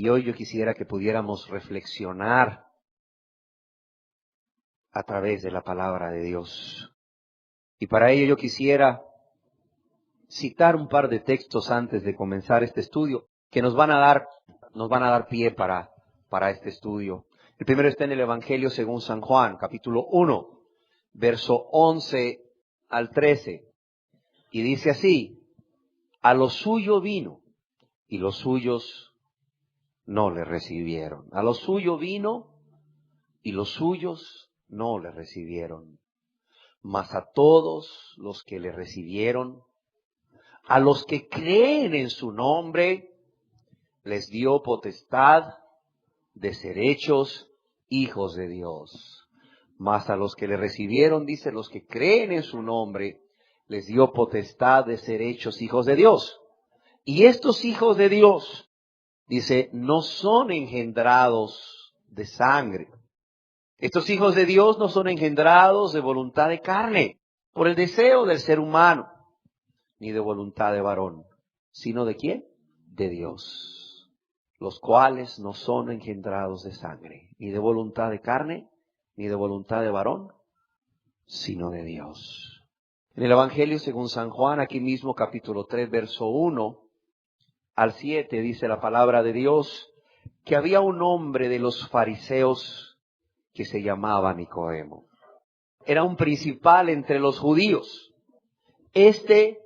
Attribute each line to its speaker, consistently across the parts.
Speaker 1: Y hoy yo quisiera que pudiéramos reflexionar a través de la palabra de Dios. Y para ello yo quisiera citar un par de textos antes de comenzar este estudio que nos van a dar pie para este estudio. El primero está en el Evangelio según San Juan, capítulo 1, verso 11 al 13. Y dice así: a lo suyo vino, y los suyos no le recibieron. A lo suyo vino, y los suyos no le recibieron. Mas a todos los que le recibieron, a los que creen en su nombre, les dio potestad de ser hechos hijos de Dios. Mas a los que le recibieron, dice, los que creen en su nombre, les dio potestad de ser hechos hijos de Dios. Y estos hijos de Dios, dice, no son engendrados de sangre. Estos hijos de Dios no son engendrados de voluntad de carne, por el deseo del ser humano, ni de voluntad de varón, sino ¿de quién? De Dios, los cuales no son engendrados de sangre, ni de voluntad de carne, ni de voluntad de varón, sino de Dios. En el Evangelio según San Juan, aquí mismo capítulo 3, verso 1 al 7, dice la palabra de Dios, que había un hombre de los fariseos que se llamaba Nicodemo. Era un principal entre los judíos. Este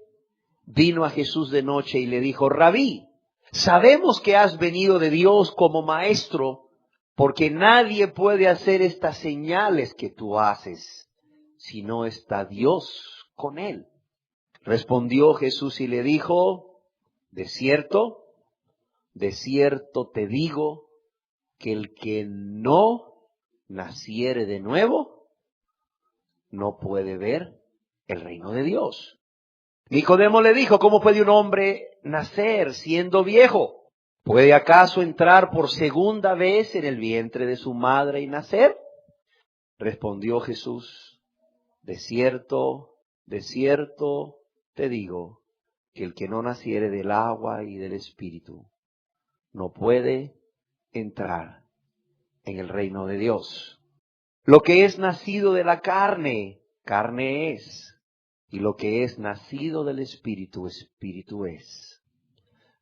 Speaker 1: vino a Jesús de noche y le dijo: Rabí, sabemos que has venido de Dios como maestro, porque nadie puede hacer estas señales que tú haces, si no está Dios con él. Respondió Jesús y le dijo: de cierto te digo, que el que no naciere de nuevo, no puede ver el reino de Dios. Nicodemo le dijo: ¿cómo puede un hombre nacer siendo viejo? ¿Puede acaso entrar por segunda vez en el vientre de su madre y nacer? Respondió Jesús: de cierto te digo, que el que no naciere del agua y del Espíritu, no puede entrar en el reino de Dios. Lo que es nacido de la carne, carne es, y lo que es nacido del Espíritu, Espíritu es.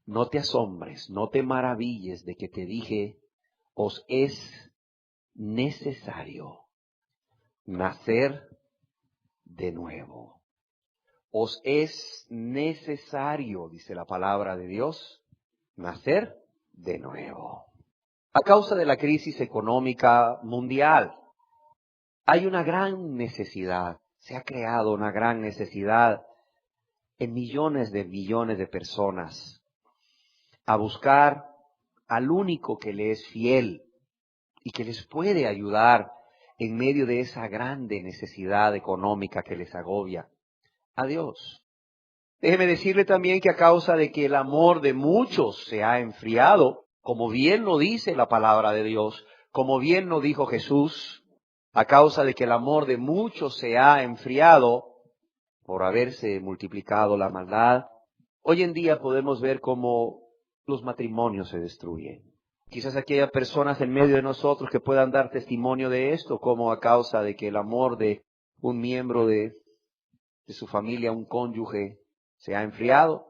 Speaker 1: No te asombres, no te maravilles de que te dije: os es necesario nacer de nuevo. Os es necesario, dice la palabra de Dios, nacer de nuevo. A causa de la crisis económica mundial, hay una gran necesidad, se ha creado una gran necesidad en millones de personas a buscar al único que le es fiel y que les puede ayudar en medio de esa grande necesidad económica que les agobia: a Dios. Déjeme decirle también que a causa de que el amor de muchos se ha enfriado, como bien lo dice la palabra de Dios, como bien lo dijo Jesús, a causa de que el amor de muchos se ha enfriado por haberse multiplicado la maldad, hoy en día podemos ver cómo los matrimonios se destruyen. Quizás aquí haya personas en medio de nosotros que puedan dar testimonio de esto, como a causa de que el amor de un miembro de su familia, un cónyuge, se ha enfriado,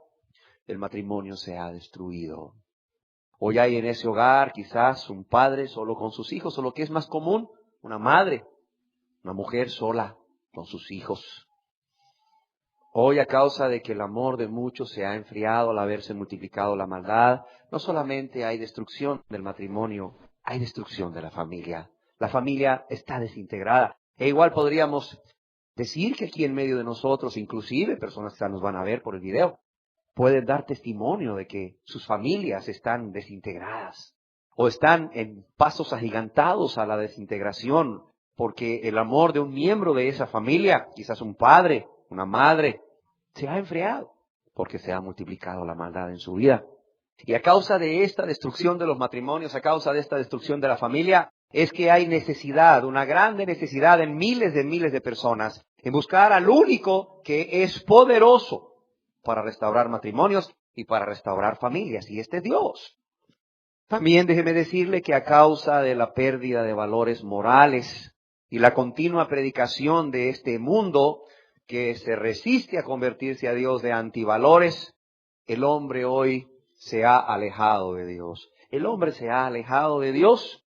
Speaker 1: el matrimonio se ha destruido. Hoy hay en ese hogar quizás un padre solo con sus hijos, o lo que es más común, una madre, una mujer sola con sus hijos. Hoy, a causa de que el amor de muchos se ha enfriado al haberse multiplicado la maldad, no solamente hay destrucción del matrimonio, hay destrucción de la familia. La familia está desintegrada. E igual podríamos decir que aquí en medio de nosotros, inclusive personas que nos van a ver por el video, pueden dar testimonio de que sus familias están desintegradas o están en pasos agigantados a la desintegración, porque el amor de un miembro de esa familia, quizás un padre, una madre, se ha enfriado porque se ha multiplicado la maldad en su vida. Y a causa de esta destrucción de los matrimonios, a causa de esta destrucción de la familia, es que hay necesidad, una grande necesidad en miles de personas, en buscar al único que es poderoso para restaurar matrimonios y para restaurar familias, y este es Dios. También déjeme decirle que a causa de la pérdida de valores morales y la continua predicación de este mundo que se resiste a convertirse a Dios de antivalores, el hombre hoy se ha alejado de Dios. El hombre se ha alejado de Dios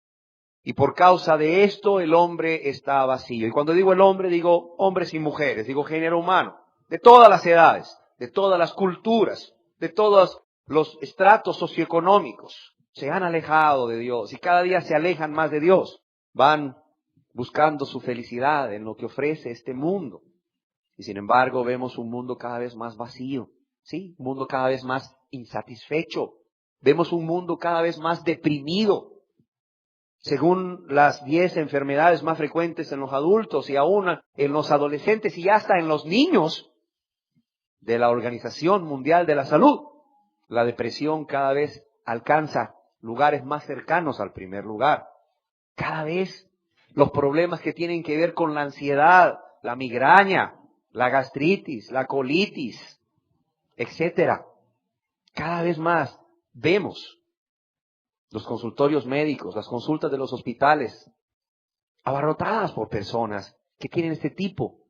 Speaker 1: y por causa de esto el hombre está vacío. Y cuando digo el hombre, digo hombres y mujeres, digo género humano, de todas las edades, de todas las culturas, de todos los estratos socioeconómicos. Se han alejado de Dios y cada día se alejan más de Dios. Van buscando su felicidad en lo que ofrece este mundo. Y sin embargo vemos un mundo cada vez más vacío, ¿sí? Un mundo cada vez más insatisfecho. Vemos un mundo cada vez más deprimido. Según las 10 enfermedades más frecuentes en los adultos y aún en los adolescentes y hasta en los niños de la Organización Mundial de la Salud, la depresión cada vez alcanza lugares más cercanos al primer lugar. Cada vez los problemas que tienen que ver con la ansiedad, la migraña, la gastritis, la colitis, etcétera. Cada vez más vemos los consultorios médicos, las consultas de los hospitales, abarrotadas por personas que tienen este tipo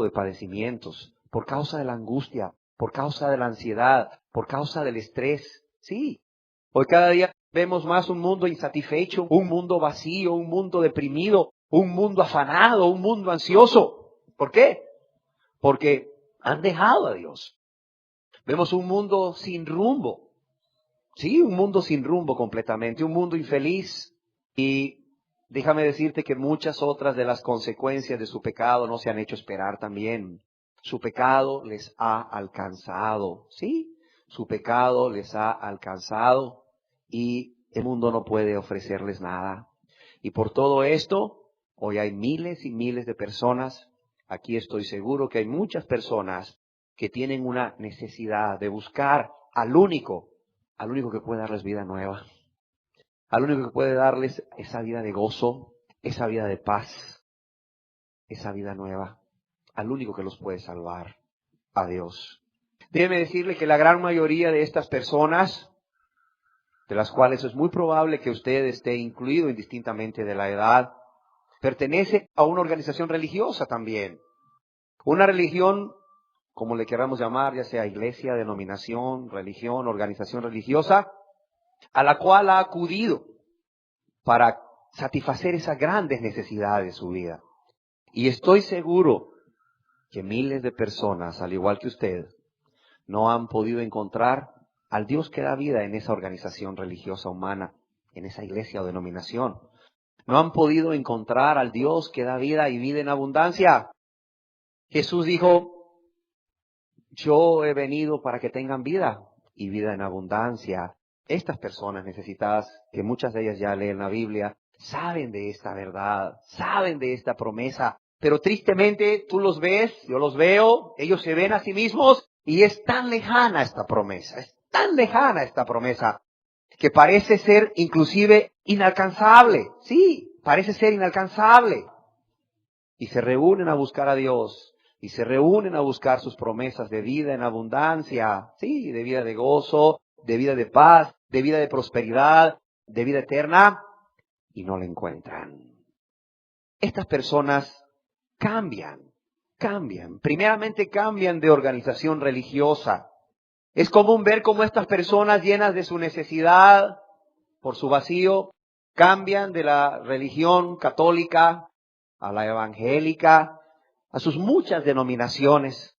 Speaker 1: de padecimientos, por causa de la angustia, por causa de la ansiedad, por causa del estrés. Sí, hoy cada día vemos más un mundo insatisfecho, un mundo vacío, un mundo deprimido, un mundo afanado, un mundo ansioso. ¿Por qué? Porque han dejado a Dios. Vemos un mundo sin rumbo. Sí, un mundo sin rumbo completamente, un mundo infeliz. Y déjame decirte que muchas otras de las consecuencias de su pecado no se han hecho esperar también. Su pecado les ha alcanzado, ¿sí? Su pecado les ha alcanzado y el mundo no puede ofrecerles nada. Y por todo esto, hoy hay miles y miles de personas, aquí estoy seguro que hay muchas personas que tienen una necesidad de buscar al único que puede darles vida nueva, al único que puede darles esa vida de gozo, esa vida de paz, esa vida nueva, al único que los puede salvar, a Dios. Déjeme decirle que la gran mayoría de estas personas, de las cuales es muy probable que usted esté incluido indistintamente de la edad, pertenece a una organización religiosa también. Una religión, como le queramos llamar, ya sea iglesia, denominación, religión, organización religiosa, a la cual ha acudido para satisfacer esas grandes necesidades de su vida. Y estoy seguro que miles de personas, al igual que usted, no han podido encontrar al Dios que da vida en esa organización religiosa humana, en esa iglesia o denominación. No han podido encontrar al Dios que da vida y vida en abundancia. Jesús dijo, yo he venido para que tengan vida y vida en abundancia. Estas personas necesitadas, que muchas de ellas ya leen la Biblia, saben de esta verdad, saben de esta promesa, pero tristemente tú los ves, yo los veo, ellos se ven a sí mismos y es tan lejana esta promesa, es tan lejana esta promesa que parece ser inclusive inalcanzable. Sí, parece ser inalcanzable. Y se reúnen a buscar a Dios. Y se reúnen a buscar sus promesas de vida en abundancia, sí, de vida de gozo, de vida de paz, de vida de prosperidad, de vida eterna, y no la encuentran. Estas personas cambian. Primeramente cambian de organización religiosa. Es común ver cómo estas personas llenas de su necesidad, por su vacío, cambian de la religión católica a la evangélica, a sus muchas denominaciones,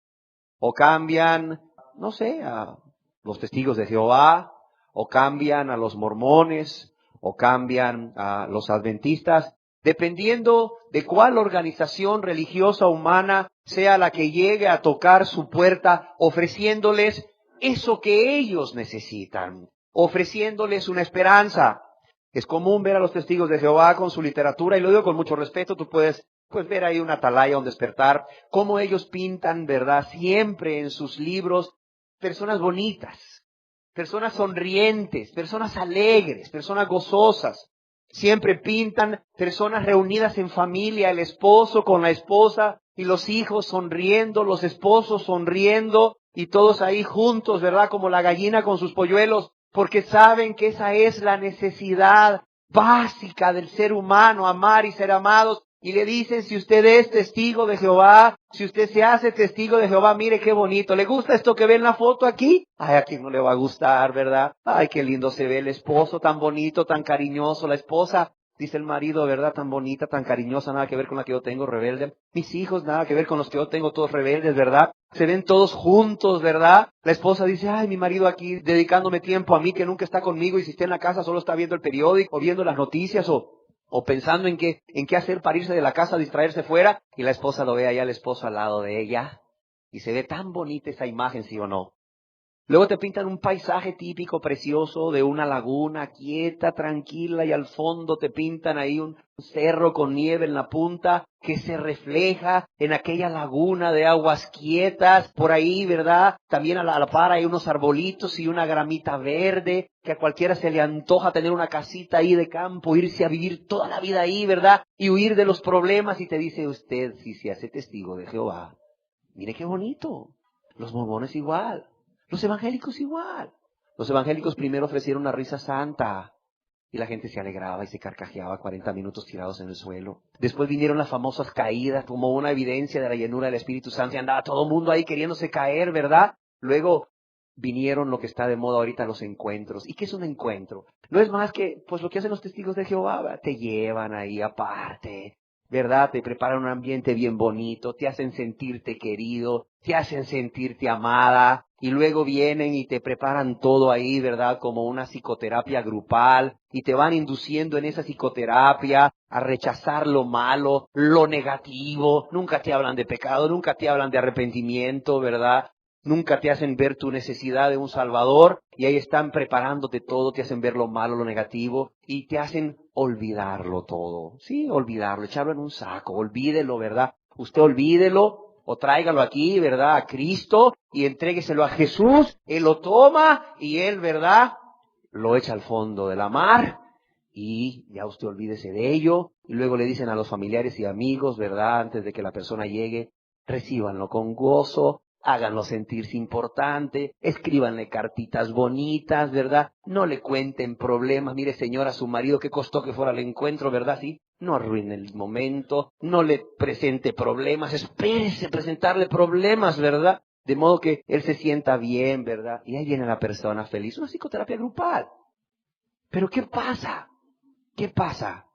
Speaker 1: o cambian, no sé, a los testigos de Jehová, o cambian a los mormones, o cambian a los adventistas, dependiendo de cuál organización religiosa humana sea la que llegue a tocar su puerta, ofreciéndoles eso que ellos necesitan, ofreciéndoles una esperanza. Es común ver a los testigos de Jehová con su literatura, y lo digo con mucho respeto, tú puedes ver ahí una atalaya, un despertar, cómo ellos pintan, ¿verdad? Siempre en sus libros, personas bonitas, personas sonrientes, personas alegres, personas gozosas. Siempre pintan personas reunidas en familia, el esposo con la esposa y los hijos sonriendo, los esposos sonriendo y todos ahí juntos, ¿verdad? Como la gallina con sus polluelos. porque saben que esa es la necesidad básica del ser humano, amar y ser amados. Y le dicen, si usted es testigo de Jehová, si usted se hace testigo de Jehová, mire qué bonito. ¿Le gusta esto que ve en la foto aquí? Ay, a quién no le va a gustar, ¿verdad? Ay, qué lindo se ve el esposo, tan bonito, tan cariñoso. La esposa, dice el marido, ¿verdad? Tan bonita, tan cariñosa, nada que ver con la que yo tengo, rebelde. Mis hijos, nada que ver con los que yo tengo, todos rebeldes, ¿verdad? Se ven todos juntos, ¿verdad? La esposa dice, ay, mi marido aquí dedicándome tiempo a mí, que nunca está conmigo, y si está en la casa solo está viendo el periódico, o viendo las noticias, o pensando en qué hacer para irse de la casa, distraerse fuera, y la esposa lo ve allá, el esposo al lado de ella, y se ve tan bonita esa imagen, ¿sí o no? Luego te pintan un paisaje típico, precioso, de una laguna quieta, tranquila, y al fondo te pintan ahí un cerro con nieve en la punta, que se refleja en aquella laguna de aguas quietas, por ahí, ¿verdad? También a la par hay unos arbolitos y una gramita verde, que a cualquiera se le antoja tener una casita ahí de campo, irse a vivir toda la vida ahí, ¿verdad? Y huir de los problemas, y te dice usted, si se hace testigo de Jehová, mire qué bonito, los mormones igual. Los evangélicos igual. Los evangélicos primero ofrecieron una risa santa y la gente se alegraba y se carcajeaba 40 minutos tirados en el suelo. Después vinieron las famosas caídas como una evidencia de la llenura del Espíritu Santo y andaba todo el mundo ahí queriéndose caer, ¿verdad? Luego vinieron lo que está de moda ahorita, los encuentros. ¿Y qué es un encuentro? No es más que pues lo que hacen los testigos de Jehová, ¿verdad? Te llevan ahí aparte, ¿verdad? Te preparan un ambiente bien bonito, te hacen sentirte querido, te hacen sentirte amada, y luego vienen y te preparan todo ahí, ¿verdad? Como una psicoterapia grupal, y te van induciendo en esa psicoterapia a rechazar lo malo, lo negativo. Nunca te hablan de pecado, nunca te hablan de arrepentimiento, ¿verdad? Nunca te hacen ver tu necesidad de un Salvador, y ahí están preparándote todo, te hacen ver lo malo, lo negativo, y te hacen olvidarlo todo. Sí, olvidarlo, echarlo en un saco, olvídelo, ¿verdad? Usted olvídelo, o tráigalo aquí, ¿verdad? A Cristo, y entrégueselo a Jesús, Él lo toma, y Él, ¿verdad? Lo echa al fondo de la mar, y ya usted olvídese de ello, y luego le dicen a los familiares y amigos, ¿verdad? Antes de que la persona llegue, recíbanlo con gozo, háganlo sentirse importante, escríbanle cartitas bonitas, ¿verdad? No le cuenten problemas. Mire, señora, a su marido, ¿qué costó que fuera al encuentro, verdad? Sí, no arruine el momento, no le presente problemas, espérese presentarle problemas, ¿verdad? De modo que él se sienta bien, ¿verdad? Y ahí viene la persona feliz, una psicoterapia grupal. Pero ¿qué pasa? ¿Qué pasa?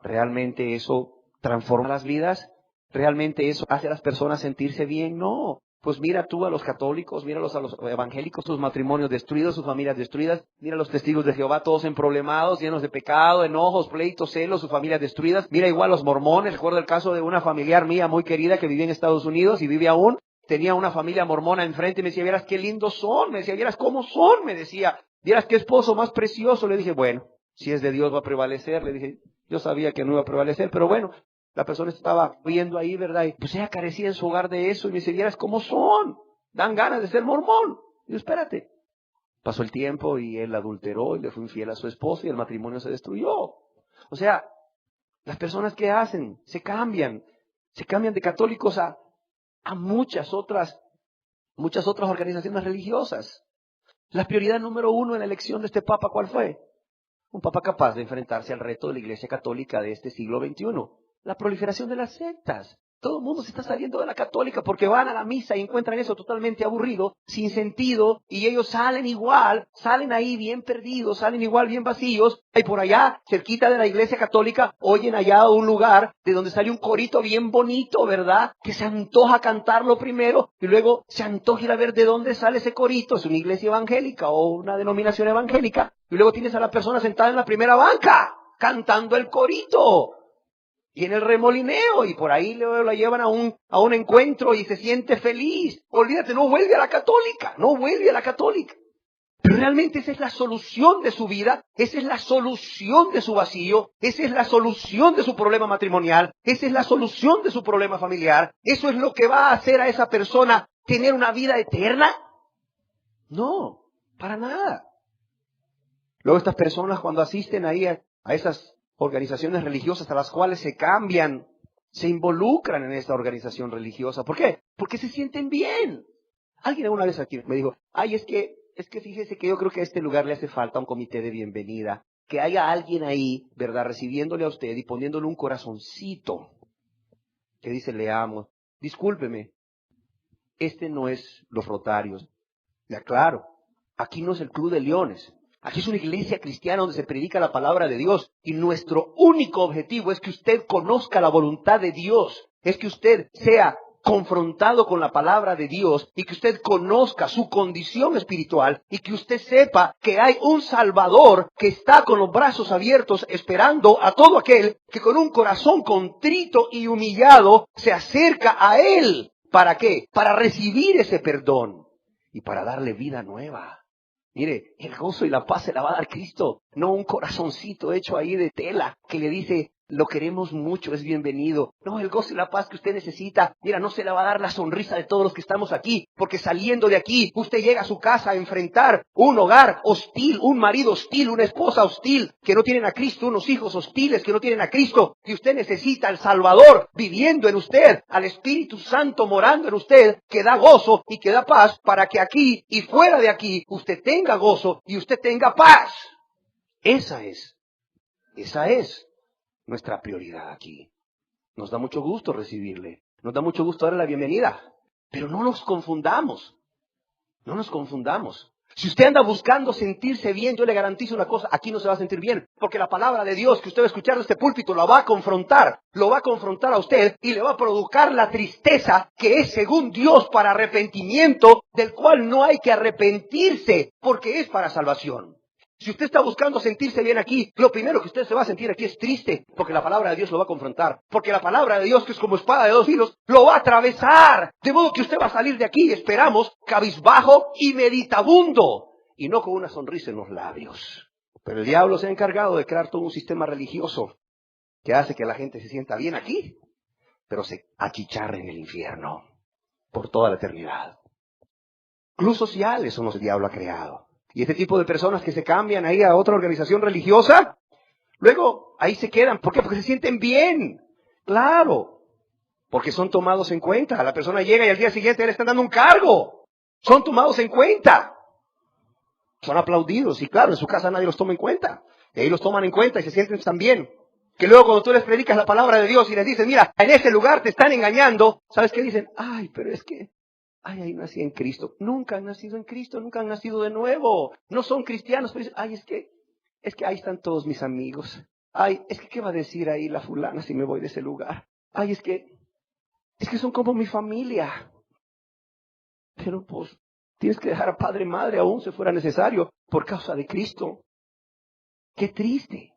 Speaker 1: ¿Realmente eso transforma las vidas? ¿Realmente eso hace a las personas sentirse bien? No. Pues mira tú a los católicos, míralos a los evangélicos, sus matrimonios destruidos, sus familias destruidas. Mira a los testigos de Jehová, todos emproblemados, llenos de pecado, enojos, pleitos, celos, sus familias destruidas. Mira igual los mormones. Recuerdo el caso de una familiar mía muy querida que vivía en Estados Unidos y vive aún. Tenía una familia mormona enfrente y me decía, vieras qué lindos son. Me decía, vieras cómo son. Me decía, vieras qué esposo más precioso. Le dije, bueno, si es de Dios va a prevalecer. Le dije, yo sabía que no iba a prevalecer, pero bueno, la persona estaba viendo ahí, ¿verdad? Y pues ella carecía en su hogar de eso y me dice, vieras cómo son, dan ganas de ser mormón. Y yo, espérate. Pasó el tiempo y él adulteró y le fue infiel a su esposa y el matrimonio se destruyó. O sea, las personas que hacen, se cambian de católicos a muchas otras organizaciones religiosas. La prioridad número uno en la elección de este papa, ¿cuál fue? Un papa capaz de enfrentarse al reto de la Iglesia Católica de este siglo XXI. La proliferación de las sectas. Todo el mundo se está saliendo de la católica porque van a la misa y encuentran eso totalmente aburrido, sin sentido, y ellos salen igual, salen ahí bien perdidos, salen igual bien vacíos, y por allá, cerquita de la Iglesia Católica, oyen allá un lugar de donde sale un corito bien bonito, ¿verdad? Que se antoja cantarlo primero, y luego se antoja ir a ver de dónde sale ese corito, es una iglesia evangélica o una denominación evangélica, y luego tienes a la persona sentada en la primera banca, cantando el corito. Y en el remolineo, y por ahí luego la llevan a un encuentro y se siente feliz. Olvídate, no vuelve a la católica, no vuelve a la católica. Pero realmente esa es la solución de su vida, esa es la solución de su vacío, esa es la solución de su problema matrimonial, esa es la solución de su problema familiar. ¿Eso es lo que va a hacer a esa persona tener una vida eterna? No, para nada. Luego estas personas cuando asisten ahí a esas organizaciones religiosas a las cuales se cambian, se involucran en esta organización religiosa. ¿Por qué? Porque se sienten bien. Alguien alguna vez aquí me dijo, ay, es que es que fíjese que yo creo que a este lugar le hace falta un comité de bienvenida. Que haya alguien ahí, ¿verdad? Recibiéndole a usted y poniéndole un corazoncito que dice, le amo. Discúlpeme, este no es los Rotarios. Le aclaro, aquí no es el Club de Leones. Aquí es una iglesia cristiana donde se predica la palabra de Dios. Y nuestro único objetivo es que usted conozca la voluntad de Dios. Es que usted sea confrontado con la palabra de Dios y que usted conozca su condición espiritual y que usted sepa que hay un Salvador que está con los brazos abiertos esperando a todo aquel que con un corazón contrito y humillado se acerca a Él. ¿Para qué? Para recibir ese perdón y para darle vida nueva. Mire, el gozo y la paz se la va a dar Cristo, no un corazoncito hecho ahí de tela que le dice, lo queremos mucho, es bienvenido. No, el gozo y la paz que usted necesita, mira, no se le va a dar la sonrisa de todos los que estamos aquí, porque saliendo de aquí, usted llega a su casa a enfrentar un hogar hostil, un marido hostil, una esposa hostil, que no tienen a Cristo, unos hijos hostiles que no tienen a Cristo, y usted necesita al Salvador viviendo en usted, al Espíritu Santo morando en usted, que da gozo y que da paz, para que aquí y fuera de aquí usted tenga gozo y usted tenga paz. Esa es nuestra prioridad aquí. Nos da mucho gusto recibirle. Nos da mucho gusto darle la bienvenida. Pero no nos confundamos. No nos confundamos. Si usted anda buscando sentirse bien, yo le garantizo una cosa, aquí no se va a sentir bien. Porque la palabra de Dios que usted va a escuchar de este púlpito la va a confrontar. Lo va a confrontar a usted y le va a provocar la tristeza que es según Dios para arrepentimiento, del cual no hay que arrepentirse, porque es para salvación. Si usted está buscando sentirse bien aquí, lo primero que usted se va a sentir aquí es triste, porque la palabra de Dios lo va a confrontar. Porque la palabra de Dios, que es como espada de dos filos, lo va a atravesar. De modo que usted va a salir de aquí, esperamos, cabizbajo y meditabundo, y no con una sonrisa en los labios. Pero el diablo se ha encargado de crear todo un sistema religioso que hace que la gente se sienta bien aquí, pero se achicharre en el infierno por toda la eternidad. Clubes sociales son los que el diablo ha creado. Y este tipo de personas que se cambian ahí a otra organización religiosa, luego ahí se quedan. ¿Por qué? Porque se sienten bien. Claro. Porque son tomados en cuenta. La persona llega y al día siguiente le están dando un cargo. Son tomados en cuenta. Son aplaudidos. Y claro, en su casa nadie los toma en cuenta. Y ahí los toman en cuenta y se sienten tan bien. Que luego cuando tú les predicas la palabra de Dios y les dices, mira, en este lugar te están engañando, ¿sabes qué dicen? Ay, pero es que ahí nací en Cristo. Nunca han nacido en Cristo, nunca han nacido de nuevo. No son cristianos, pero dicen, ay, es que ahí están todos mis amigos. Ay, es que ¿qué va a decir ahí la fulana si me voy de ese lugar? Ay, es que son como mi familia. Pero pues, tienes que dejar a padre y madre aún si fuera necesario, por causa de Cristo. Qué triste.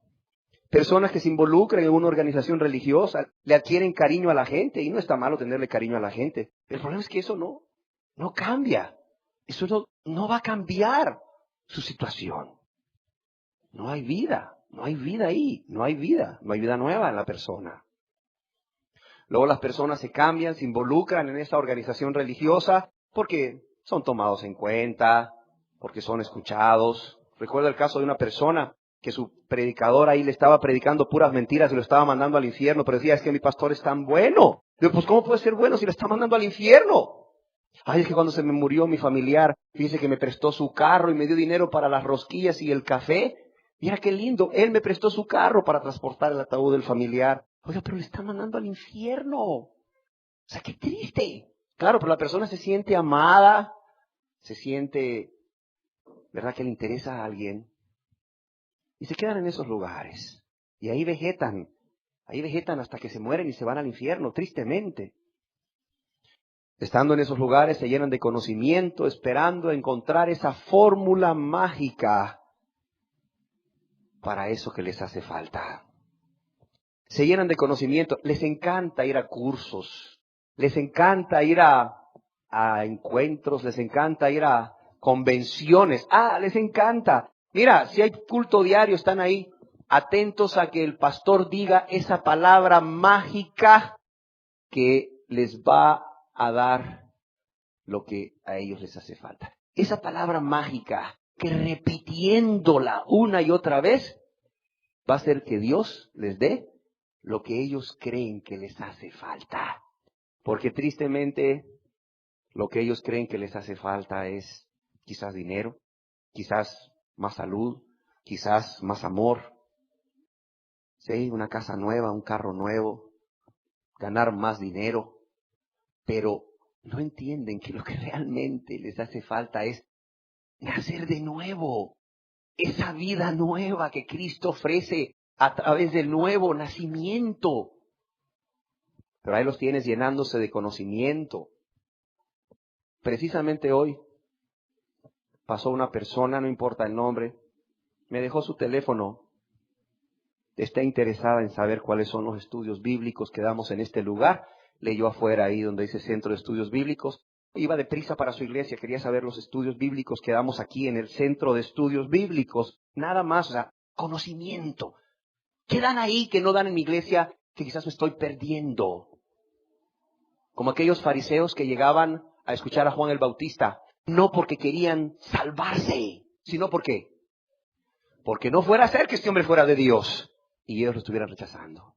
Speaker 1: Personas que se involucran en una organización religiosa, le adquieren cariño a la gente, y no está malo tenerle cariño a la gente. El problema es que eso no cambia. Eso no va a cambiar su situación. No hay vida ahí, no hay vida nueva en la persona. Luego las personas se cambian, se involucran en esa organización religiosa porque son tomados en cuenta, porque son escuchados. Recuerdo el caso de una persona que su predicador ahí le estaba predicando puras mentiras y lo estaba mandando al infierno, pero decía, es que mi pastor es tan bueno. Digo, pues ¿cómo puede ser bueno si lo está mandando al infierno? Ay, es que cuando se me murió mi familiar, dice que me prestó su carro y me dio dinero para las rosquillas y el café. Mira qué lindo, él me prestó su carro para transportar el ataúd del familiar. Oiga, pero le está mandando al infierno. O sea, qué triste. Claro, pero la persona se siente amada, se siente, ¿verdad?, que le interesa a alguien. Y se quedan en esos lugares. Y ahí vegetan hasta que se mueren y se van al infierno, tristemente. Estando en esos lugares se llenan de conocimiento, esperando encontrar esa fórmula mágica para eso que les hace falta. Se llenan de conocimiento, les encanta ir a cursos, les encanta ir a encuentros, les encanta ir a convenciones. Les encanta. Mira, si hay culto diario, están ahí atentos a que el pastor diga esa palabra mágica que les va a dar lo que a ellos les hace falta. Esa palabra mágica que repitiéndola una y otra vez va a hacer que Dios les dé lo que ellos creen que les hace falta. Porque tristemente lo que ellos creen que les hace falta es quizás dinero, quizás más salud, quizás más amor, sí, una casa nueva, un carro nuevo, ganar más dinero, pero no entienden que lo que realmente les hace falta es nacer de nuevo, esa vida nueva que Cristo ofrece a través del nuevo nacimiento. Pero ahí los tienes llenándose de conocimiento. Precisamente hoy pasó una persona, no importa el nombre, me dejó su teléfono. Está interesada en saber cuáles son los estudios bíblicos que damos en este lugar. Leyó afuera ahí donde dice Centro de Estudios Bíblicos. Iba deprisa para su iglesia, quería saber los estudios bíblicos que damos aquí en el Centro de Estudios Bíblicos. Nada más, o sea, conocimiento. ¿Qué dan ahí que no dan en mi iglesia que quizás me estoy perdiendo? Como aquellos fariseos que llegaban a escuchar a Juan el Bautista, no porque querían salvarse, sino porque no fuera a ser que este hombre fuera de Dios y ellos lo estuvieran rechazando.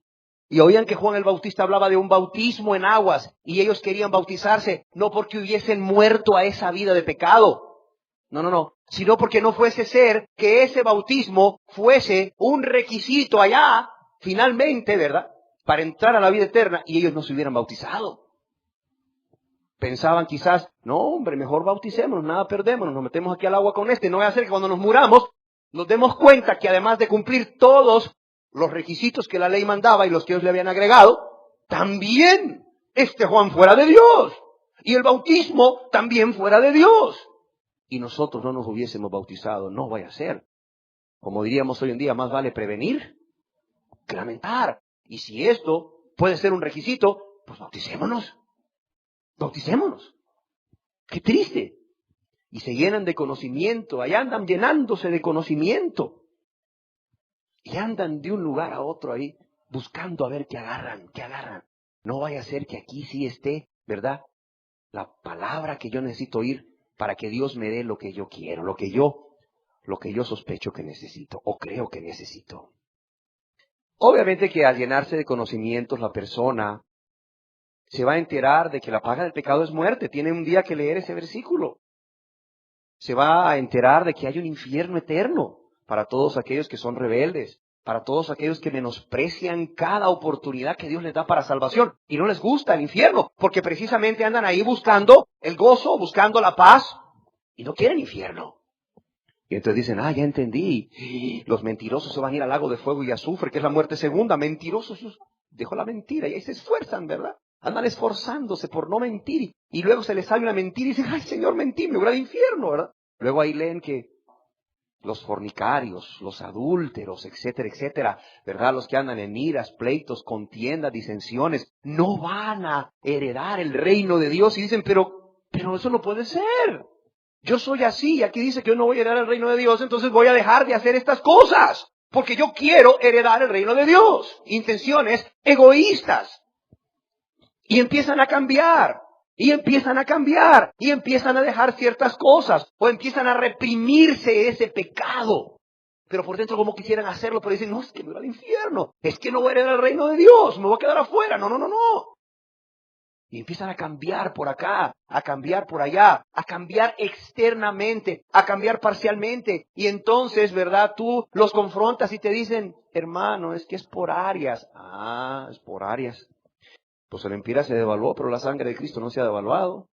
Speaker 1: Y oían que Juan el Bautista hablaba de un bautismo en aguas y ellos querían bautizarse no porque hubiesen muerto a esa vida de pecado, no, sino porque no fuese ser que ese bautismo fuese un requisito allá, finalmente, ¿verdad?, para entrar a la vida eterna y ellos no se hubieran bautizado. Pensaban quizás, no hombre, mejor bauticémonos, nada perdemos, nos metemos aquí al agua con no va a ser que cuando nos muramos nos demos cuenta que además de cumplir todos los requisitos que la ley mandaba y los que ellos le habían agregado, también este Juan fuera de Dios y el bautismo también fuera de Dios. Y nosotros no nos hubiésemos bautizado, no vaya a ser. Como diríamos hoy en día, más vale prevenir que lamentar. Y si esto puede ser un requisito, pues bauticémonos. Bauticémonos. Qué triste. Y se llenan de conocimiento, allá andan llenándose de conocimiento. Y andan de un lugar a otro ahí, buscando a ver qué agarran. No vaya a ser que aquí sí esté, ¿verdad?, la palabra que yo necesito oír para que Dios me dé lo que yo quiero, lo que yo sospecho que necesito, o creo que necesito. Obviamente que al llenarse de conocimientos la persona se va a enterar de que la paga del pecado es muerte. Tiene un día que leer ese versículo. Se va a enterar de que hay un infierno eterno para todos aquellos que son rebeldes, para todos aquellos que menosprecian cada oportunidad que Dios les da para salvación. Y no les gusta el infierno, porque precisamente andan ahí buscando el gozo, buscando la paz, y no quieren infierno. Y entonces dicen, ya entendí, los mentirosos se van a ir al lago de fuego y azufre, que es la muerte segunda. Mentirosos, dejó la mentira y ahí se esfuerzan, ¿verdad? Andan esforzándose por no mentir y luego se les sale una mentira y dicen, ay Señor, mentí, me voy al infierno, ¿verdad? Luego ahí leen que los fornicarios, los adúlteros, etcétera, ¿verdad? Los que andan en iras, pleitos, contiendas, disensiones, no van a heredar el reino de Dios. Y dicen, pero eso no puede ser. Yo soy así, aquí dice que yo no voy a heredar el reino de Dios, entonces voy a dejar de hacer estas cosas, porque yo quiero heredar el reino de Dios. Intenciones egoístas. Y empiezan a cambiar, y empiezan a dejar ciertas cosas, o empiezan a reprimirse ese pecado. Pero por dentro como quisieran hacerlo, pero dicen, no, es que me voy al infierno, es que no voy a heredar el reino de Dios, me voy a quedar afuera, no. Y empiezan a cambiar por acá, a cambiar por allá, a cambiar externamente, a cambiar parcialmente. Y entonces, ¿verdad? Tú los confrontas y te dicen, hermano, es que es por áreas. Es por áreas. Pues el empira se devaluó, pero la sangre de Cristo no se ha devaluado.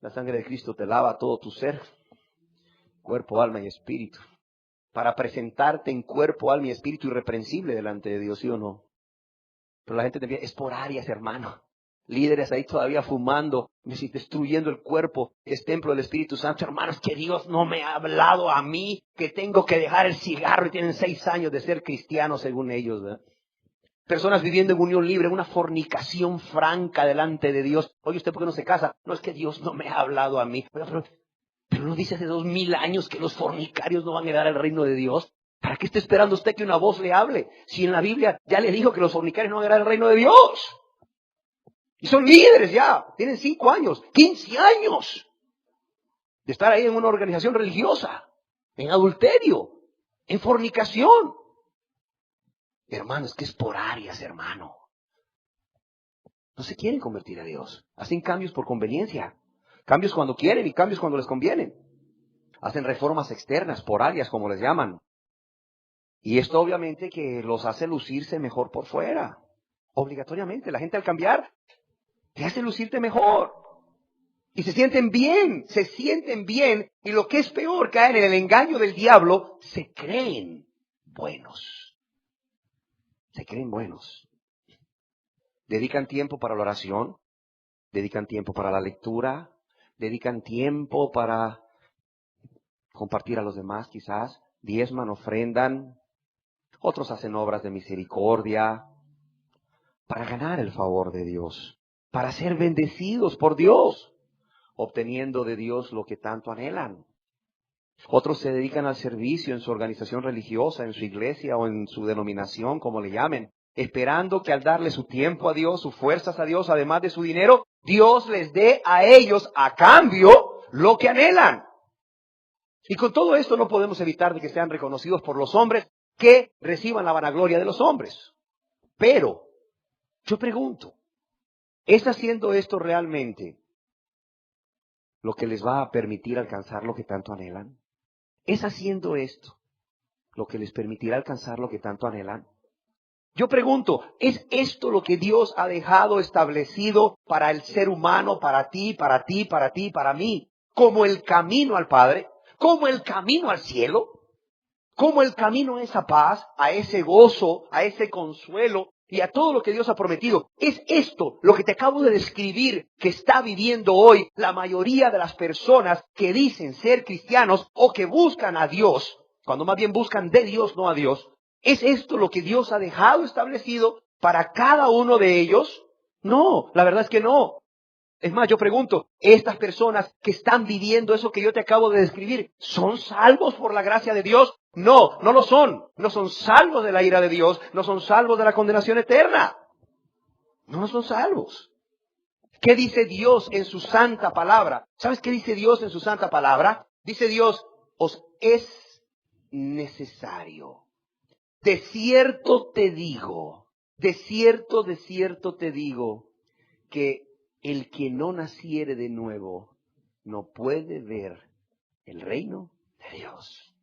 Speaker 1: La sangre de Cristo te lava todo tu ser, cuerpo, alma y espíritu, para presentarte en cuerpo, alma y espíritu irreprensible delante de Dios, ¿sí o no? Pero la gente te dice, es por áreas, hermano. Líderes ahí todavía fumando, destruyendo el cuerpo, es templo del Espíritu Santo. Hermanos, que Dios no me ha hablado a mí, que tengo que dejar el cigarro y tienen 6 años de ser cristianos según ellos, ¿verdad? Personas viviendo en unión libre, una fornicación franca delante de Dios. Oye, ¿usted por qué no se casa? No, es que Dios no me ha hablado a mí. Pero no dice hace 2000 años que los fornicarios no van a heredar el reino de Dios. ¿Para qué está esperando usted que una voz le hable? Si en la Biblia ya le dijo que los fornicarios no van a heredar el reino de Dios. Y son líderes ya, tienen 5 años, 15 años de estar ahí en una organización religiosa, en adulterio, en fornicación. Hermano, es que es por áreas, hermano. No se quieren convertir a Dios. Hacen cambios por conveniencia. Cambios cuando quieren y cambios cuando les conviene. Hacen reformas externas, por áreas, como les llaman. Y esto obviamente que los hace lucirse mejor por fuera. Obligatoriamente. La gente al cambiar te hace lucirte mejor. Y se sienten bien, se sienten bien. Y lo que es peor, caen en el engaño del diablo, se creen buenos. Se creen buenos. Dedican tiempo para la oración, dedican tiempo para la lectura, dedican tiempo para compartir a los demás quizás, diezman, ofrendan. Otros hacen obras de misericordia para ganar el favor de Dios, para ser bendecidos por Dios, obteniendo de Dios lo que tanto anhelan. Otros se dedican al servicio en su organización religiosa, en su iglesia o en su denominación, como le llamen, esperando que al darle su tiempo a Dios, sus fuerzas a Dios, además de su dinero, Dios les dé a ellos a cambio lo que anhelan. Y con todo esto no podemos evitar de que sean reconocidos por los hombres, que reciban la vanagloria de los hombres. Pero, yo pregunto, ¿es haciendo esto realmente lo que les va a permitir alcanzar lo que tanto anhelan? ¿Es haciendo esto lo que les permitirá alcanzar lo que tanto anhelan? Yo pregunto, ¿es esto lo que Dios ha dejado establecido para el ser humano, para ti, para ti, para ti, para mí, como el camino al Padre, como el camino al cielo, como el camino a esa paz, a ese gozo, a ese consuelo y a todo lo que Dios ha prometido? ¿Es esto lo que te acabo de describir que está viviendo hoy la mayoría de las personas que dicen ser cristianos o que buscan a Dios, cuando más bien buscan de Dios, no a Dios? ¿Es esto lo que Dios ha dejado establecido para cada uno de ellos? No, la verdad es que no. Es más, yo pregunto, ¿estas personas que están viviendo eso que yo te acabo de describir, son salvos por la gracia de Dios? No, no lo son. No son salvos de la ira de Dios, no son salvos de la condenación eterna. No son salvos. ¿Qué dice Dios en su santa palabra? ¿Sabes qué dice Dios en su santa palabra? Dice Dios, os es necesario. De cierto te digo, de cierto te digo, que el que no naciere de nuevo no puede ver el reino de Dios.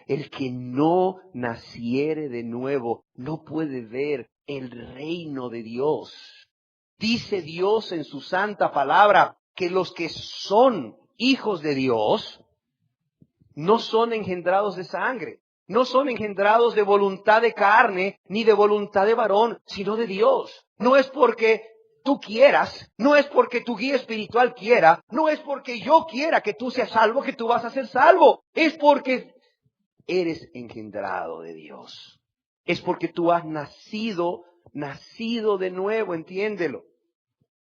Speaker 1: El que no naciere de nuevo no puede ver el reino de Dios. Dice Dios en su santa palabra que los que son hijos de Dios no son engendrados de sangre, no son engendrados de voluntad de carne ni de voluntad de varón, sino de Dios. No es porque tú quieras, no es porque tu guía espiritual quiera, no es porque yo quiera que tú seas salvo, que tú vas a ser salvo. Es porque eres engendrado de Dios. Es porque tú has nacido de nuevo, entiéndelo.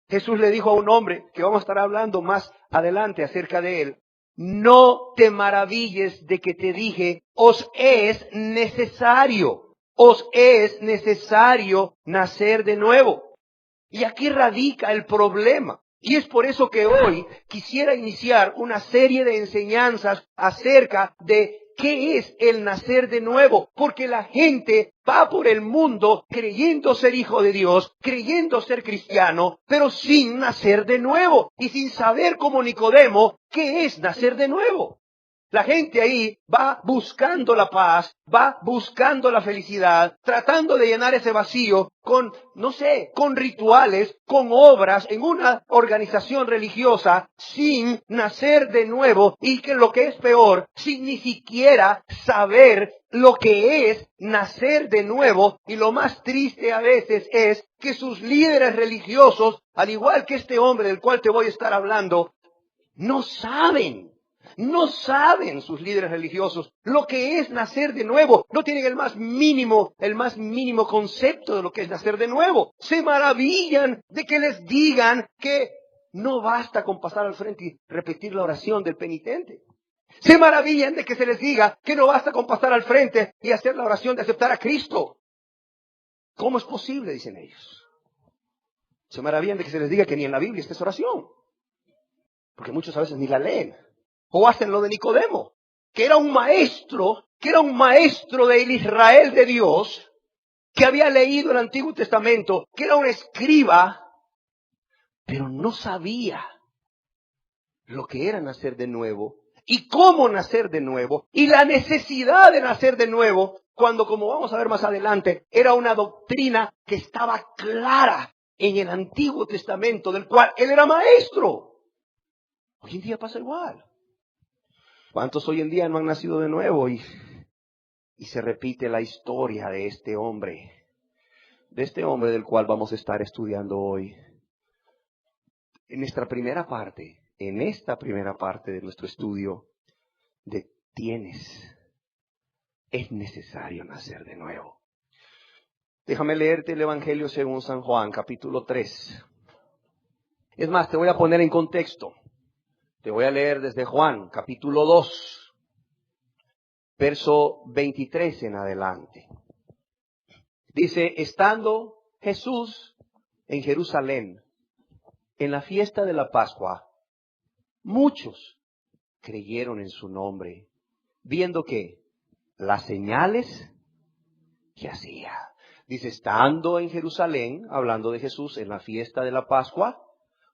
Speaker 1: Jesús le dijo a un hombre, que vamos a estar hablando más adelante acerca de él, no te maravilles de que te dije, os es necesario nacer de nuevo. Y aquí radica el problema. Y es por eso que hoy quisiera iniciar una serie de enseñanzas acerca de qué es el nacer de nuevo. Porque la gente va por el mundo creyendo ser hijo de Dios, creyendo ser cristiano, pero sin nacer de nuevo y sin saber como Nicodemo qué es nacer de nuevo. La gente ahí va buscando la paz, va buscando la felicidad, tratando de llenar ese vacío con, no sé, con rituales, con obras, en una organización religiosa, sin nacer de nuevo y que lo que es peor, sin ni siquiera saber lo que es nacer de nuevo. Y lo más triste a veces es que sus líderes religiosos, al igual que este hombre del cual te voy a estar hablando, no saben sus líderes religiosos lo que es nacer de nuevo. No tienen el más mínimo concepto de lo que es nacer de nuevo. Se maravillan de que les digan que no basta con pasar al frente y repetir la oración del penitente. Se maravillan de que se les diga que no basta con pasar al frente y hacer la oración de aceptar a Cristo. ¿Cómo es posible?, dicen ellos. Se maravillan de que se les diga que ni en la Biblia está esa oración. Porque muchos a veces ni la leen. O hacen lo de Nicodemo, que era un maestro del Israel de Dios, que había leído el Antiguo Testamento, que era un escriba, pero no sabía lo que era nacer de nuevo. y cómo nacer de nuevo y la necesidad de nacer de nuevo, cuando, como vamos a ver más adelante, era una doctrina que estaba clara en el Antiguo Testamento, del cual él era maestro. Hoy en día pasa igual. ¿Cuántos hoy en día no han nacido de nuevo? Y se repite la historia de este hombre del cual vamos a estar estudiando hoy. En esta primera parte de nuestro estudio, es necesario nacer de nuevo. Déjame leerte el Evangelio según San Juan, capítulo 3. Es más, te voy a poner en contexto. Te voy a leer desde Juan, capítulo 2, verso 23 en adelante. Dice, estando Jesús en Jerusalén, en la fiesta de la Pascua, muchos creyeron en su nombre, viendo que las señales que hacía. Dice, estando en Jerusalén, hablando de Jesús, en la fiesta de la Pascua,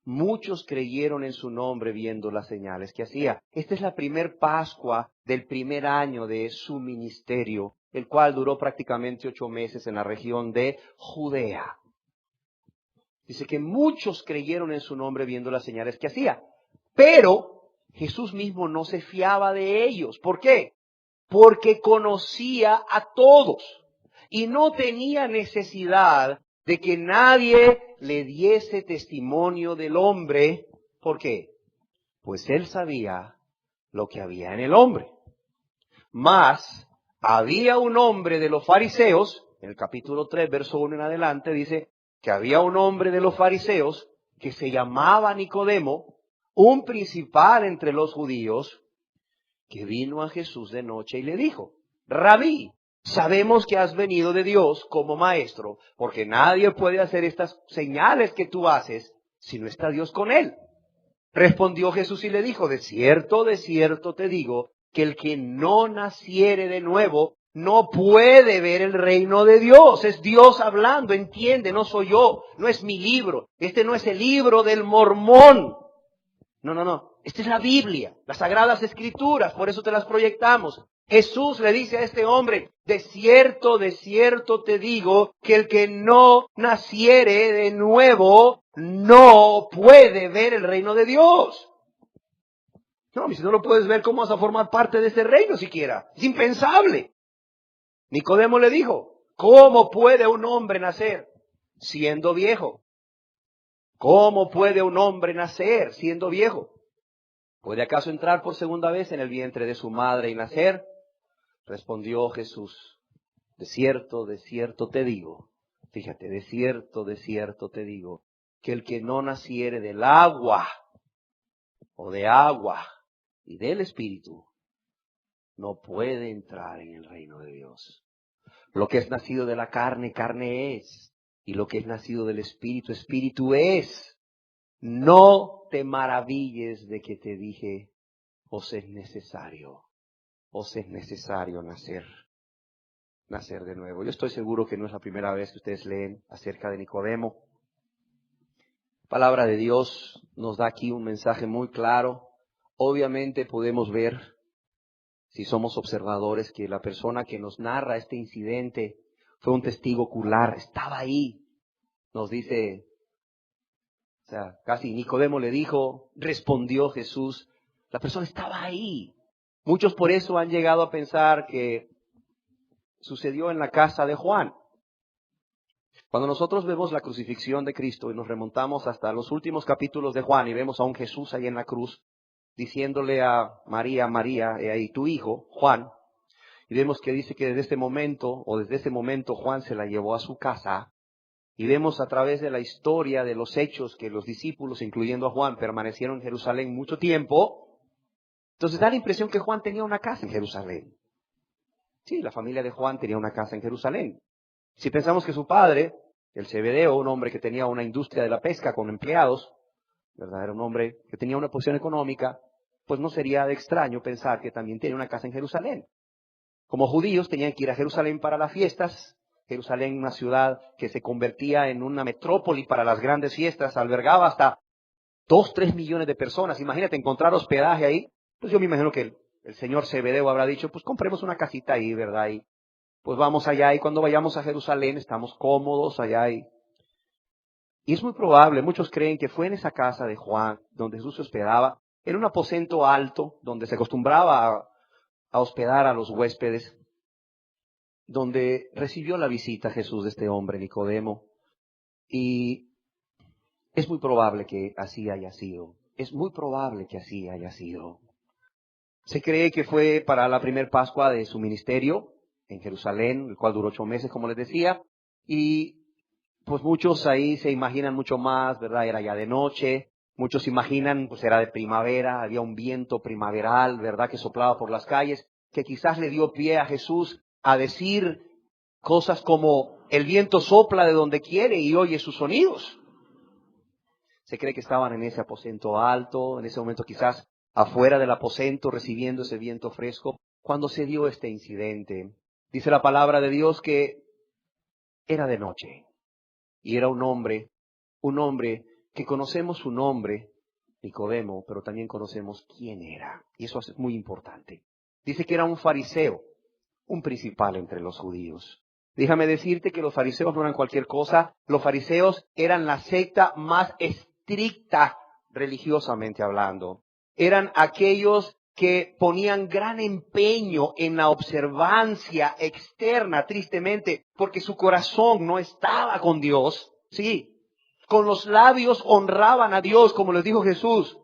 Speaker 1: muchos creyeron en su nombre viendo las señales que hacía. Esta es la primer Pascua del primer año de su ministerio, el cual duró prácticamente 8 meses en la región de Judea. Dice que muchos creyeron en su nombre viendo las señales que hacía. Pero Jesús mismo no se fiaba de ellos. ¿Por qué? Porque conocía a todos y no tenía necesidad de que nadie le diese testimonio del hombre. ¿Por qué? Pues él sabía lo que había en el hombre. Mas había un hombre de los fariseos, en el capítulo 3, verso 1 en adelante, dice que había un hombre de los fariseos que se llamaba Nicodemo, un principal entre los judíos, que vino a Jesús de noche y le dijo, Rabí, sabemos que has venido de Dios como maestro, porque nadie puede hacer estas señales que tú haces si no está Dios con él. Respondió Jesús y le dijo, de cierto te digo, que el que no naciere de nuevo no puede ver el reino de Dios. Es Dios hablando, entiende, no soy yo, no es mi libro. Este no es el libro del mormón. No. Esta es la Biblia, las Sagradas Escrituras, por eso te las proyectamos. Jesús le dice a este hombre, de cierto te digo, que el que no naciere de nuevo no puede ver el reino de Dios. No, si no lo puedes ver, ¿cómo vas a formar parte de ese reino siquiera? Es impensable. Nicodemo le dijo, ¿cómo puede un hombre nacer siendo viejo? ¿Cómo puede un hombre nacer siendo viejo? ¿Puede acaso entrar por segunda vez en el vientre de su madre y nacer? Respondió Jesús, de cierto te digo, fíjate, de cierto te digo, que el que no naciere del agua o de agua y del Espíritu, no puede entrar en el reino de Dios. Lo que es nacido de la carne, carne es, y lo que es nacido del Espíritu, Espíritu es. No te maravilles de que te dije, os es necesario nacer de nuevo. Yo estoy seguro que no es la primera vez que ustedes leen acerca de Nicodemo. La palabra de Dios nos da aquí un mensaje muy claro. Obviamente podemos ver, si somos observadores, que la persona que nos narra este incidente fue un testigo ocular, estaba ahí. Nos dice, casi Nicodemo le dijo, respondió Jesús, la persona estaba ahí. Muchos por eso han llegado a pensar que sucedió en la casa de Juan. Cuando nosotros vemos la crucifixión de Cristo y nos remontamos hasta los últimos capítulos de Juan y vemos a un Jesús ahí en la cruz, diciéndole a María, he ahí tu hijo, Juan, y vemos que dice que desde ese momento Juan se la llevó a su casa, y vemos a través de la historia de los hechos que los discípulos, incluyendo a Juan, permanecieron en Jerusalén mucho tiempo. Entonces da la impresión que Juan tenía una casa en Jerusalén. Sí, la familia de Juan tenía una casa en Jerusalén. Si pensamos que su padre, el Zebedeo, un hombre que tenía una industria de la pesca con empleados, ¿verdad? Era un hombre que tenía una posición económica, pues no sería de extraño pensar que también tenía una casa en Jerusalén. Como judíos tenían que ir a Jerusalén para las fiestas. Jerusalén, una ciudad que se convertía en una metrópoli para las grandes fiestas, albergaba hasta 2-3 millones de personas. Imagínate encontrar hospedaje ahí. Pues yo me imagino que el señor Zebedeo habrá dicho, pues compremos una casita ahí, ¿verdad? Y pues vamos allá y cuando vayamos a Jerusalén estamos cómodos allá. Y es muy probable, muchos creen que fue en esa casa de Juan donde Jesús se hospedaba, en un aposento alto donde se acostumbraba a hospedar a los huéspedes, donde recibió la visita Jesús de este hombre, Nicodemo. Y es muy probable que así haya sido. Es muy probable que así haya sido. Se cree que fue para la primer Pascua de su ministerio en Jerusalén, el cual duró 8 meses, como les decía. Y pues muchos ahí se imaginan mucho más, ¿verdad? Era ya de noche. Muchos imaginan, pues era de primavera, había un viento primaveral, ¿verdad? Que soplaba por las calles, que quizás le dio pie a Jesús a decir cosas como, el viento sopla de donde quiere y oye sus sonidos. Se cree que estaban en ese aposento alto, en ese momento quizás afuera del aposento recibiendo ese viento fresco, cuando se dio este incidente. Dice la palabra de Dios que era de noche y era un hombre que conocemos su nombre, Nicodemo, pero también conocemos quién era. Y eso es muy importante. Dice que era un fariseo, un principal entre los judíos. Déjame decirte que los fariseos no eran cualquier cosa. Los fariseos eran la secta más estricta religiosamente hablando. Eran aquellos que ponían gran empeño en la observancia externa, tristemente, porque su corazón no estaba con Dios. Sí, con los labios honraban a Dios, como les dijo Jesús.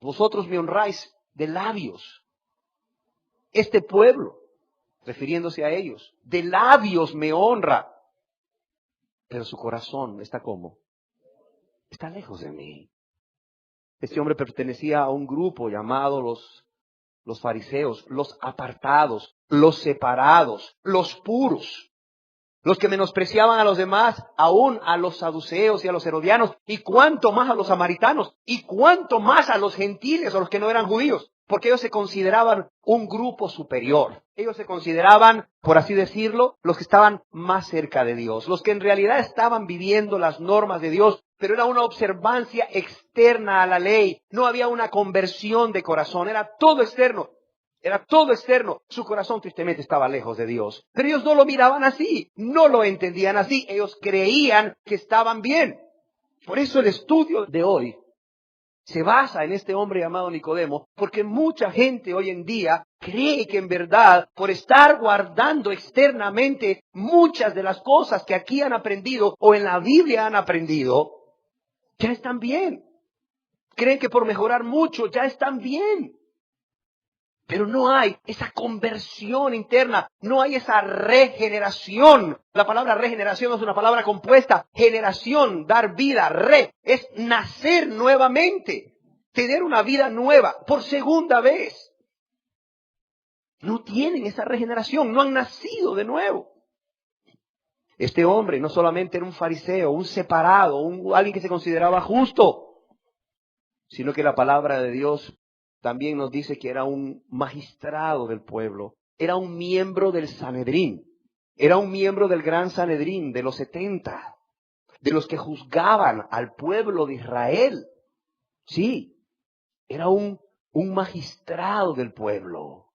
Speaker 1: Vosotros me honráis de labios. Este pueblo, refiriéndose a ellos, de labios me honra, pero su corazón está ¿cómo? Está lejos de mí. Este hombre pertenecía a un grupo llamado los fariseos, los apartados, los separados, los puros, los que menospreciaban a los demás, aún a los saduceos y a los herodianos, y cuánto más a los samaritanos, y cuánto más a los gentiles, a los que no eran judíos, porque ellos se consideraban un grupo superior. Ellos se consideraban, por así decirlo, los que estaban más cerca de Dios, los que en realidad estaban viviendo las normas de Dios, pero era una observancia externa a la ley. No había una conversión de corazón, era todo externo. Era todo externo. Su corazón tristemente estaba lejos de Dios. Pero ellos no lo miraban así, no lo entendían así. Ellos creían que estaban bien. Por eso el estudio de hoy se basa en este hombre llamado Nicodemo, porque mucha gente hoy en día cree que en verdad, por estar guardando externamente muchas de las cosas que aquí han aprendido o en la Biblia han aprendido, ya están bien. Creen que por mejorar mucho ya están bien. Pero no hay esa conversión interna, no hay esa regeneración. La palabra regeneración es una palabra compuesta. Generación, dar vida, es nacer nuevamente, tener una vida nueva por segunda vez. No tienen esa regeneración, no han nacido de nuevo. Este hombre no solamente era un fariseo, un separado, alguien que se consideraba justo, sino que la palabra de Dios también nos dice que era un magistrado del pueblo, era un miembro del Sanedrín, era un miembro del gran Sanedrín de los 70, de los que juzgaban al pueblo de Israel. Sí, era un magistrado del pueblo,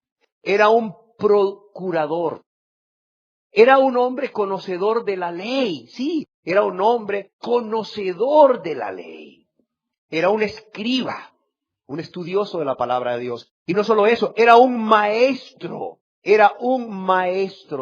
Speaker 1: era un procurador, era un hombre conocedor de la ley, sí, era un hombre conocedor de la ley, era un escriba, un estudioso de la palabra de Dios. Y no solo eso, era un maestro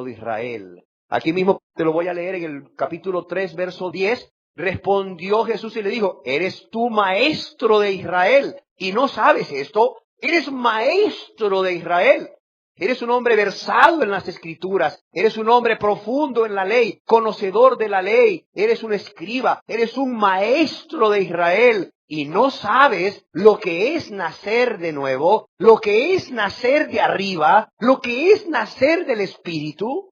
Speaker 1: de Israel. Aquí mismo te lo voy a leer en el capítulo 3, verso 10. Respondió Jesús y le dijo, ¿eres tú maestro de Israel y no sabes esto? Eres maestro de Israel. Eres un hombre versado en las Escrituras, eres un hombre profundo en la ley, conocedor de la ley, eres un escriba, eres un maestro de Israel y no sabes lo que es nacer de nuevo, lo que es nacer de arriba, lo que es nacer del Espíritu.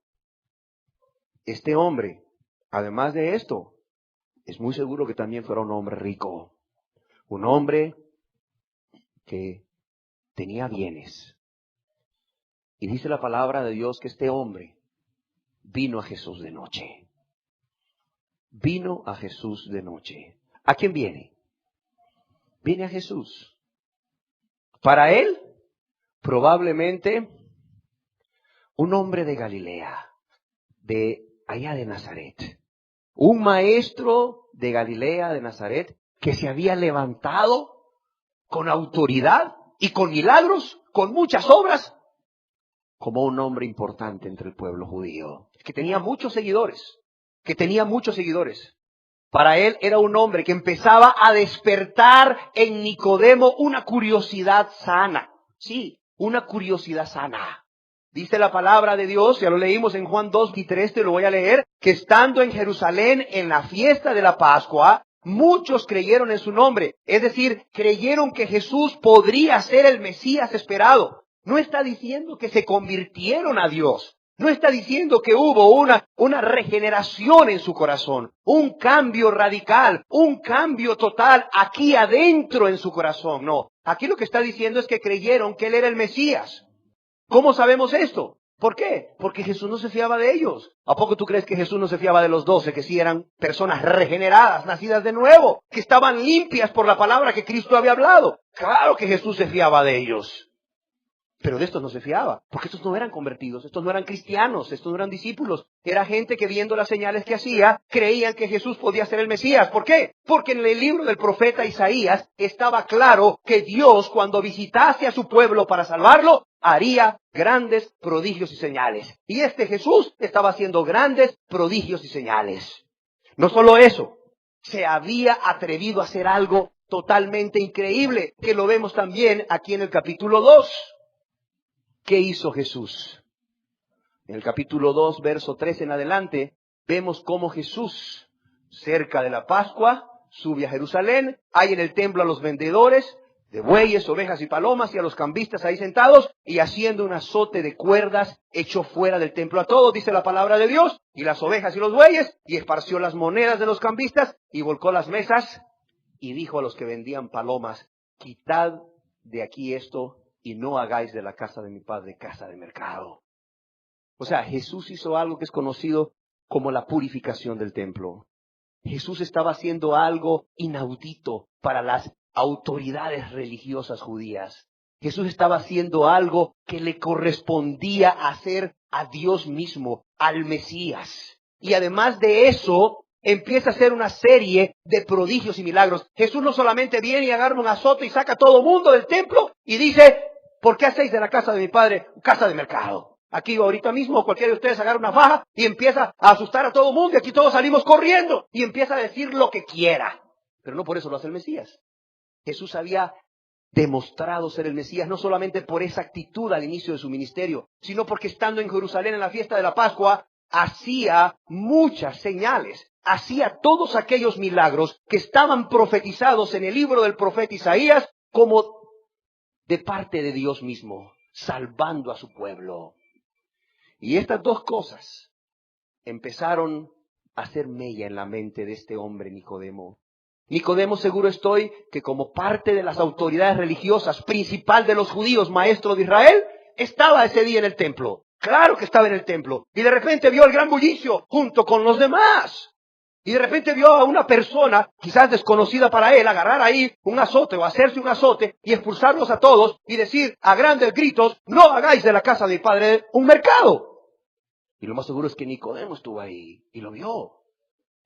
Speaker 1: Este hombre, además de esto, es muy seguro que también fuera un hombre rico, un hombre que tenía bienes. Y dice la palabra de Dios que este hombre vino a Jesús de noche. Vino a Jesús de noche. ¿A quién viene? Viene a Jesús. Para él, probablemente un hombre de Galilea, de allá de Nazaret. Un maestro de Galilea, de Nazaret, que se había levantado con autoridad y con milagros, con muchas obras, como un hombre importante entre el pueblo judío, que tenía muchos seguidores, Para él era un hombre que empezaba a despertar en Nicodemo una curiosidad sana. Sí, una curiosidad sana. Dice la palabra de Dios, ya lo leímos en Juan 2:23, te lo voy a leer, que estando en Jerusalén en la fiesta de la Pascua, muchos creyeron en su nombre. Es decir, creyeron que Jesús podría ser el Mesías esperado. No está diciendo que se convirtieron a Dios. No está diciendo que hubo una regeneración en su corazón, un cambio radical, un cambio total aquí adentro en su corazón. No, aquí lo que está diciendo es que creyeron que Él era el Mesías. ¿Cómo sabemos esto? ¿Por qué? Porque Jesús no se fiaba de ellos. ¿A poco tú crees que Jesús no se fiaba de los 12, que sí eran personas regeneradas, nacidas de nuevo, que estaban limpias por la palabra que Cristo había hablado? Claro que Jesús se fiaba de ellos. Pero de estos no se fiaba, porque estos no eran convertidos, estos no eran cristianos, estos no eran discípulos. Era gente que viendo las señales que hacía, creían que Jesús podía ser el Mesías. ¿Por qué? Porque en el libro del profeta Isaías estaba claro que Dios, cuando visitase a su pueblo para salvarlo, haría grandes prodigios y señales. Y este Jesús estaba haciendo grandes prodigios y señales. No solo eso, se había atrevido a hacer algo totalmente increíble, que lo vemos también aquí en el capítulo 2. ¿Qué hizo Jesús? En el capítulo 2, verso 3 en adelante, vemos cómo Jesús, cerca de la Pascua, sube a Jerusalén, hay en el templo a los vendedores de bueyes, ovejas y palomas, y a los cambistas ahí sentados, y haciendo un azote de cuerdas, echó fuera del templo a todos, dice la palabra de Dios, y las ovejas y los bueyes, y esparció las monedas de los cambistas, y volcó las mesas, y dijo a los que vendían palomas, quitad de aquí esto, y no hagáis de la casa de mi padre casa de mercado. O sea, Jesús hizo algo que es conocido como la purificación del templo. Jesús estaba haciendo algo inaudito para las autoridades religiosas judías. Jesús estaba haciendo algo que le correspondía hacer a Dios mismo, al Mesías. Y además de eso, empieza a hacer una serie de prodigios y milagros. Jesús no solamente viene y agarra un azote y saca a todo mundo del templo y dice, ¿por qué hacéis de la casa de mi padre casa de mercado? Aquí ahorita mismo cualquiera de ustedes agarra una faja y empieza a asustar a todo mundo y aquí todos salimos corriendo y empieza a decir lo que quiera. Pero no por eso lo hace el Mesías. Jesús había demostrado ser el Mesías no solamente por esa actitud al inicio de su ministerio, sino porque estando en Jerusalén en la fiesta de la Pascua, hacía muchas señales, hacía todos aquellos milagros que estaban profetizados en el libro del profeta Isaías como de parte de Dios mismo, salvando a su pueblo. Y estas dos cosas empezaron a hacer mella en la mente de este hombre Nicodemo. Nicodemo, seguro estoy, que como parte de las autoridades religiosas, principal de los judíos, maestro de Israel, estaba ese día en el templo. Claro que estaba en el templo. Y de repente vio el gran bullicio junto con los demás. Y de repente vio a una persona, quizás desconocida para él, agarrar ahí un azote o hacerse un azote y expulsarlos a todos y decir a grandes gritos, no hagáis de la casa de mi padre un mercado. Y lo más seguro es que Nicodemo estuvo ahí y lo vio.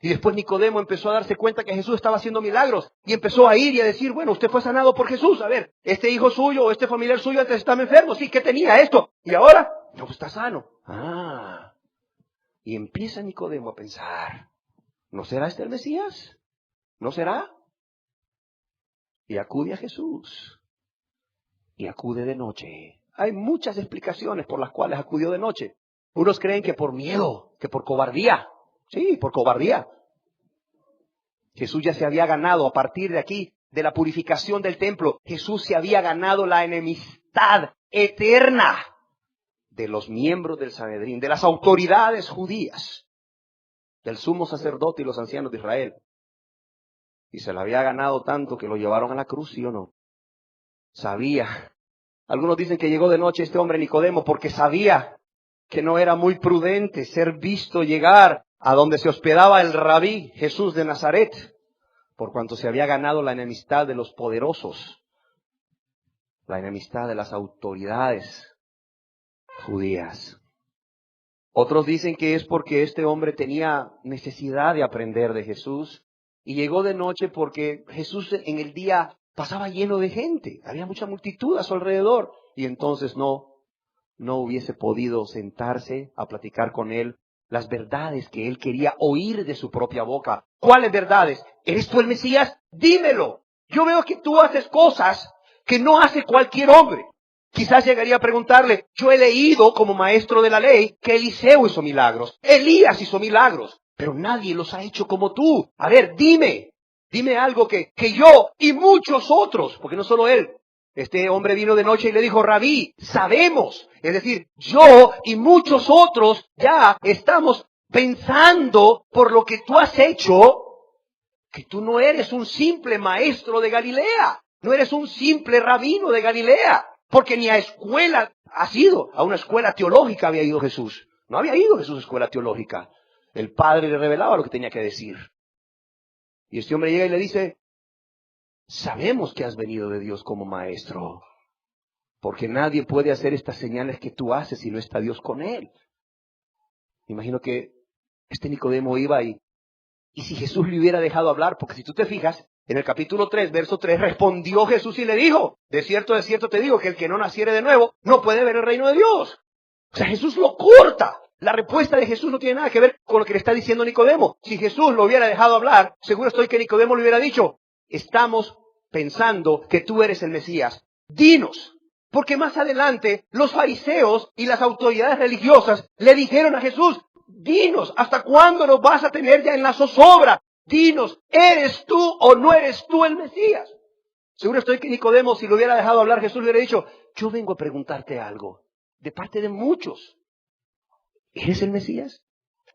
Speaker 1: Y después Nicodemo empezó a darse cuenta que Jesús estaba haciendo milagros. Y empezó a ir y a decir, bueno, usted fue sanado por Jesús. A ver, este hijo suyo o este familiar suyo antes estaba enfermo. Sí, ¿qué tenía esto? Y ahora, no, está sano. Ah. Y empieza Nicodemo a pensar, ¿no será este el Mesías? ¿No será? Y acude a Jesús. Y acude de noche. Hay muchas explicaciones por las cuales acudió de noche. Unos creen que por miedo, que por cobardía. Sí, por cobardía. Jesús ya se había ganado a partir de aquí, de la purificación del templo. Jesús se había ganado la enemistad eterna de los miembros del Sanedrín, de las autoridades judías, del sumo sacerdote y los ancianos de Israel. Y se la había ganado tanto que lo llevaron a la cruz, ¿sí o no? Sabía. Algunos dicen que llegó de noche este hombre Nicodemo porque sabía que no era muy prudente ser visto llegar a donde se hospedaba el rabí Jesús de Nazaret, por cuanto se había ganado la enemistad de los poderosos la enemistad de las autoridades judías. Otros dicen que es porque este hombre tenía necesidad de aprender de Jesús y llegó de noche porque Jesús en el día pasaba lleno de gente, había mucha multitud a su alrededor y entonces no hubiese podido sentarse a platicar con él las verdades que él quería oír de su propia boca. ¿Cuáles verdades? ¿Eres tú el Mesías? Dímelo. Yo veo que tú haces cosas que no hace cualquier hombre. Quizás llegaría a preguntarle, yo he leído como maestro de la ley que Eliseo hizo milagros, Elías hizo milagros, pero nadie los ha hecho como tú. A ver, dime algo que yo y muchos otros, porque no solo él. Este hombre vino de noche y le dijo, Rabí, sabemos, es decir, yo y muchos otros ya estamos pensando por lo que tú has hecho, que tú no eres un simple maestro de Galilea, no eres un simple rabino de Galilea, porque ni a escuela has ido, a una escuela teológica había ido Jesús. No había ido Jesús a escuela teológica. El Padre le revelaba lo que tenía que decir. Y este hombre llega y le dice, sabemos que has venido de Dios como maestro, porque nadie puede hacer estas señales que tú haces si no está Dios con él. Imagino que este Nicodemo iba y si Jesús le hubiera dejado hablar, porque si tú te fijas, en el capítulo 3, verso 3, respondió Jesús y le dijo, de cierto te digo, que el que no naciere de nuevo no puede ver el reino de Dios. O sea, Jesús lo corta. La respuesta de Jesús no tiene nada que ver con lo que le está diciendo Nicodemo. Si Jesús lo hubiera dejado hablar, seguro estoy que Nicodemo le hubiera dicho, estamos pensando que tú eres el Mesías. Dinos. Porque más adelante los fariseos y las autoridades religiosas le dijeron a Jesús, dinos, ¿hasta cuándo nos vas a tener ya en la zozobra? Dinos, ¿eres tú o no eres tú el Mesías? Seguro estoy que Nicodemo, si lo hubiera dejado hablar, Jesús le hubiera dicho, yo vengo a preguntarte algo, de parte de muchos. ¿Eres el Mesías?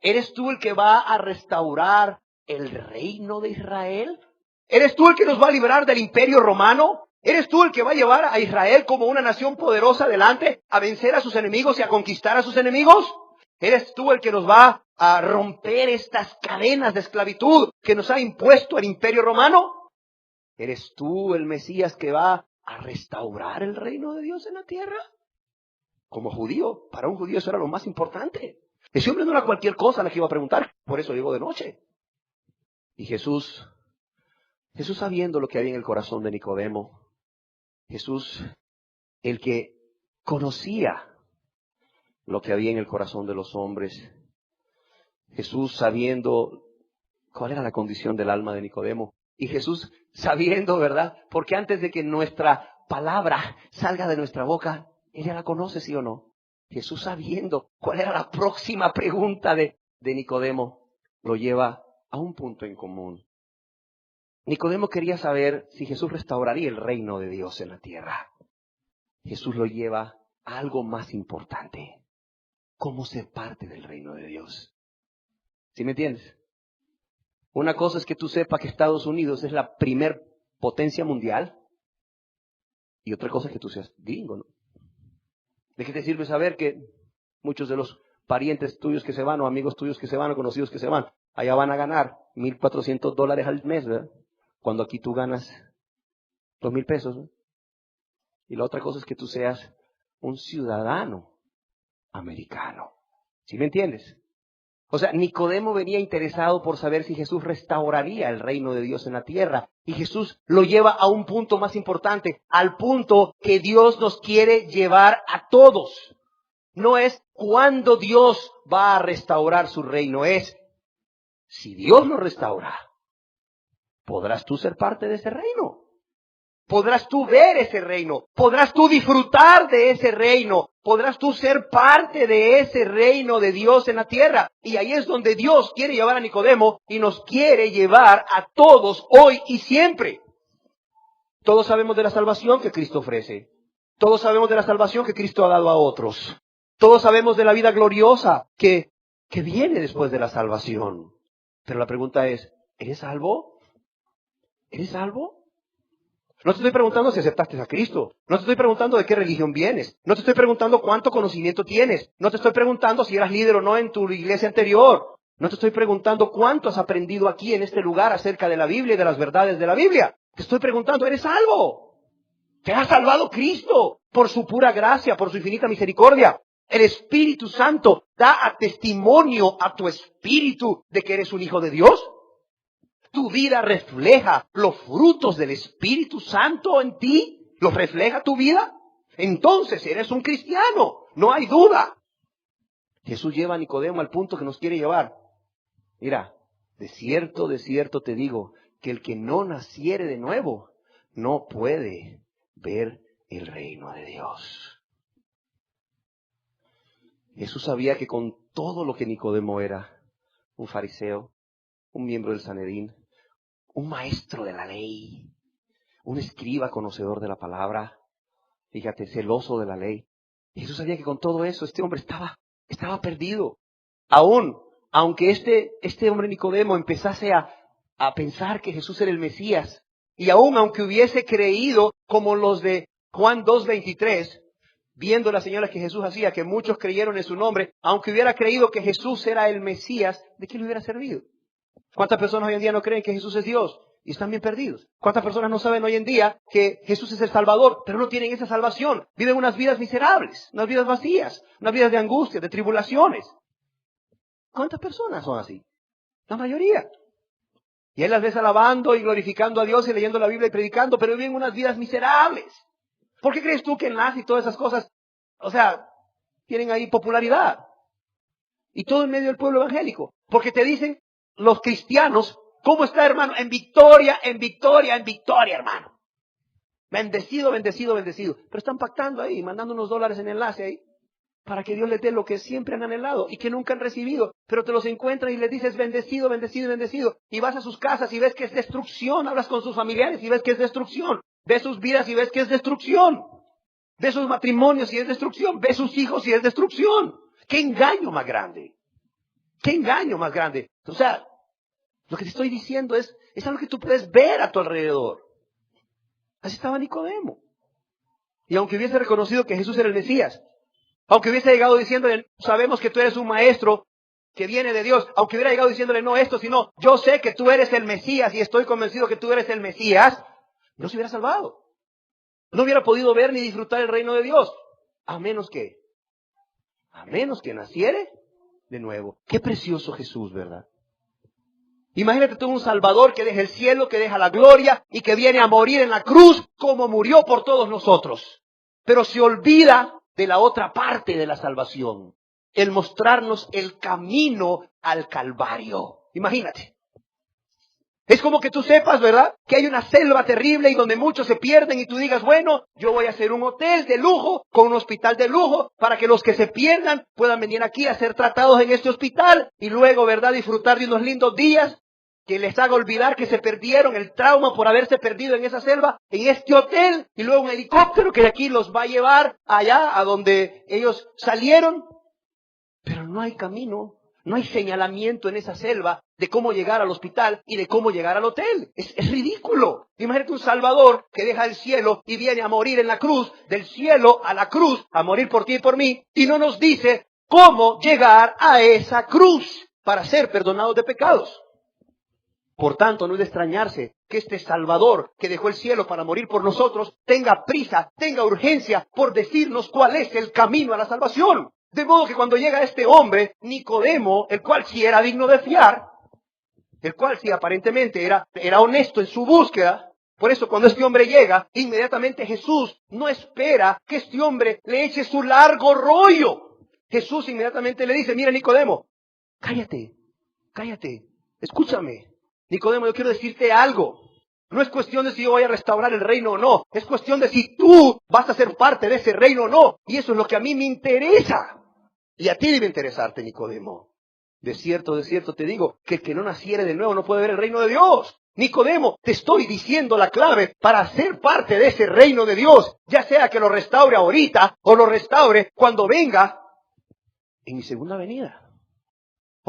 Speaker 1: ¿Eres tú el que va a restaurar el reino de Israel? ¿Eres tú el que nos va a librar del imperio romano? ¿Eres tú el que va a llevar a Israel como una nación poderosa adelante a vencer a sus enemigos y a conquistar a sus enemigos? ¿Eres tú el que nos va a romper estas cadenas de esclavitud que nos ha impuesto el imperio romano? ¿Eres tú el Mesías que va a restaurar el reino de Dios en la tierra? Como judío, para un judío eso era lo más importante. Ese hombre no era cualquier cosa la que iba a preguntar, por eso llegó de noche. Y Jesús sabiendo lo que había en el corazón de Nicodemo, Jesús, el que conocía lo que había en el corazón de los hombres, Jesús sabiendo cuál era la condición del alma de Nicodemo, y Jesús sabiendo, ¿verdad? Porque antes de que nuestra palabra salga de nuestra boca, Él ya la conoce, ¿sí o no? Jesús sabiendo cuál era la próxima pregunta de Nicodemo, lo lleva a un punto en común. Nicodemo quería saber si Jesús restauraría el reino de Dios en la tierra. Jesús lo lleva a algo más importante. ¿Cómo ser parte del reino de Dios? ¿Sí me entiendes? Una cosa es que tú sepas que Estados Unidos es la primer potencia mundial. Y otra cosa es que tú seas gringo, ¿no? ¿De qué te sirve saber que muchos de los parientes tuyos que se van, o amigos tuyos que se van, o conocidos que se van, allá van a ganar $1,400 al mes, ¿verdad? Cuando aquí tú ganas 2,000 pesos, ¿no? Y la otra cosa es que tú seas un ciudadano americano. ¿Sí me entiendes? O sea, Nicodemo venía interesado por saber si Jesús restauraría el reino de Dios en la tierra. Y Jesús lo lleva a un punto más importante, al punto que Dios nos quiere llevar a todos. No es cuándo Dios va a restaurar su reino, es si Dios lo restaura, ¿podrás tú ser parte de ese reino? ¿Podrás tú ver ese reino? ¿Podrás tú disfrutar de ese reino? ¿Podrás tú ser parte de ese reino de Dios en la tierra? Y ahí es donde Dios quiere llevar a Nicodemo y nos quiere llevar a todos hoy y siempre. Todos sabemos de la salvación que Cristo ofrece. Todos sabemos de la salvación que Cristo ha dado a otros. Todos sabemos de la vida gloriosa que viene después de la salvación. Pero la pregunta es, ¿eres salvo? ¿Eres salvo? No te estoy preguntando si aceptaste a Cristo. No te estoy preguntando de qué religión vienes. No te estoy preguntando cuánto conocimiento tienes. No te estoy preguntando si eras líder o no en tu iglesia anterior. No te estoy preguntando cuánto has aprendido aquí en este lugar acerca de la Biblia y de las verdades de la Biblia. Te estoy preguntando, ¿eres salvo? Te ha salvado Cristo por su pura gracia, por su infinita misericordia. El Espíritu Santo da testimonio a tu espíritu de que eres un hijo de Dios. Tu vida refleja los frutos del Espíritu Santo en ti. ¿Los refleja tu vida? Entonces eres un cristiano. No hay duda. Jesús lleva a Nicodemo al punto que nos quiere llevar. Mira, de cierto te digo, que el que no naciere de nuevo no puede ver el reino de Dios. Jesús sabía que con todo lo que Nicodemo era, un fariseo, un miembro del Sanedrín, un maestro de la ley, un escriba conocedor de la palabra, fíjate, celoso de la ley. Jesús sabía que con todo eso este hombre estaba perdido. Aunque este hombre Nicodemo empezase a pensar que Jesús era el Mesías, y aunque hubiese creído como los de Juan 2:23, viendo las señales que Jesús hacía, que muchos creyeron en su nombre, aunque hubiera creído que Jesús era el Mesías, ¿de qué le hubiera servido? ¿Cuántas personas hoy en día no creen que Jesús es Dios y están bien perdidos? ¿Cuántas personas no saben hoy en día que Jesús es el Salvador, pero no tienen esa salvación? Viven unas vidas miserables, unas vidas vacías, unas vidas de angustia, de tribulaciones. ¿Cuántas personas son así? La mayoría. Y él las ves alabando y glorificando a Dios y leyendo la Biblia y predicando, pero viven unas vidas miserables. ¿Por qué crees tú que enlace y todas esas cosas, tienen ahí popularidad? Y todo en medio del pueblo evangélico. Porque te dicen los cristianos, ¿cómo está, hermano? En victoria, hermano. Bendecido. Pero están pactando ahí, mandando unos dólares en enlace ahí, para que Dios les dé lo que siempre han anhelado y que nunca han recibido. Pero te los encuentran y les dices bendecido. Y vas a sus casas y ves que es destrucción. Hablas con sus familiares y ves que es destrucción. Ves sus vidas y ves que es destrucción. Ves sus matrimonios y es destrucción. Ves sus hijos y es destrucción. ¡Qué engaño más grande! ¡Qué engaño más grande! O sea, lo que te estoy diciendo es algo que tú puedes ver a tu alrededor. Así estaba Nicodemo. Y aunque hubiese reconocido que Jesús era el Mesías, aunque hubiese llegado diciéndole, sabemos que tú eres un maestro que viene de Dios, aunque hubiera llegado diciéndole no esto, sino yo sé que tú eres el Mesías y estoy convencido que tú eres el Mesías, no se hubiera salvado. No hubiera podido ver ni disfrutar el reino de Dios. A menos que naciere de nuevo. Qué precioso Jesús, ¿verdad? Imagínate tú un Salvador que deja el cielo, que deja la gloria y que viene a morir en la cruz como murió por todos nosotros. Pero se olvida de la otra parte de la salvación, el mostrarnos el camino al Calvario. Imagínate. Es como que tú sepas, ¿verdad?, que hay una selva terrible y donde muchos se pierden y tú digas, bueno, yo voy a hacer un hotel de lujo con un hospital de lujo para que los que se pierdan puedan venir aquí a ser tratados en este hospital y luego, ¿verdad?, disfrutar de unos lindos días que les haga olvidar que se perdieron, el trauma por haberse perdido en esa selva, en este hotel, y luego un helicóptero que de aquí los va a llevar allá a donde ellos salieron. Pero no hay camino, no hay señalamiento en esa selva de cómo llegar al hospital y de cómo llegar al hotel. Es ridículo. Imagínate un Salvador que deja el cielo y viene a morir en la cruz, del cielo a la cruz, a morir por ti y por mí, y no nos dice cómo llegar a esa cruz para ser perdonados de pecados. Por tanto, no es de extrañarse que este Salvador que dejó el cielo para morir por nosotros tenga prisa, tenga urgencia por decirnos cuál es el camino a la salvación. De modo que cuando llega este hombre, Nicodemo, el cual sí era digno de fiar, el cual sí aparentemente era honesto en su búsqueda, por eso cuando este hombre llega, inmediatamente Jesús no espera que este hombre le eche su largo rollo. Jesús inmediatamente le dice, mira Nicodemo, cállate, escúchame. Nicodemo, yo quiero decirte algo. No es cuestión de si yo voy a restaurar el reino o no. Es cuestión de si tú vas a ser parte de ese reino o no. Y eso es lo que a mí me interesa. Y a ti debe interesarte, Nicodemo. De cierto te digo, que el que no naciere de nuevo no puede ver el reino de Dios. Nicodemo, te estoy diciendo la clave para ser parte de ese reino de Dios. Ya sea que lo restaure ahorita o lo restaure cuando venga en mi segunda venida.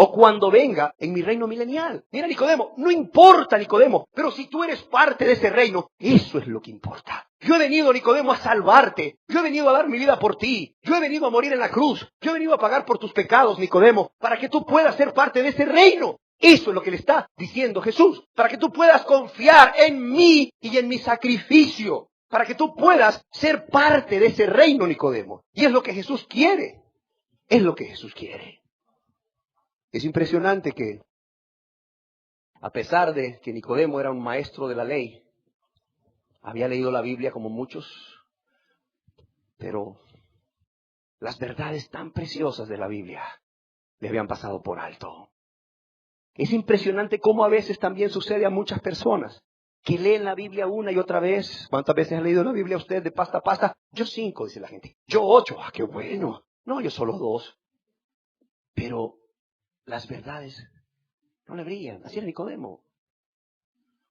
Speaker 1: O cuando venga en mi reino milenial. Mira, Nicodemo, no importa, Nicodemo, pero si tú eres parte de ese reino, eso es lo que importa. Yo he venido, Nicodemo, a salvarte. Yo he venido a dar mi vida por ti. Yo he venido a morir en la cruz. Yo he venido a pagar por tus pecados, Nicodemo, para que tú puedas ser parte de ese reino. Eso es lo que le está diciendo Jesús. Para que tú puedas confiar en mí y en mi sacrificio. para que tú puedas ser parte de ese reino, Nicodemo. Y es lo que Jesús quiere. Es lo que Jesús quiere. Es impresionante que, a pesar de que Nicodemo era un maestro de la ley, había leído la Biblia como muchos, pero las verdades tan preciosas de la Biblia le habían pasado por alto. Es impresionante cómo a veces también sucede a muchas personas que leen la Biblia una y otra vez. ¿Cuántas veces ha leído la Biblia usted de pasta a pasta? Yo 5, dice la gente. Yo 8, qué bueno. No, yo solo 2. Pero las verdades no le brillan. Así era Nicodemo.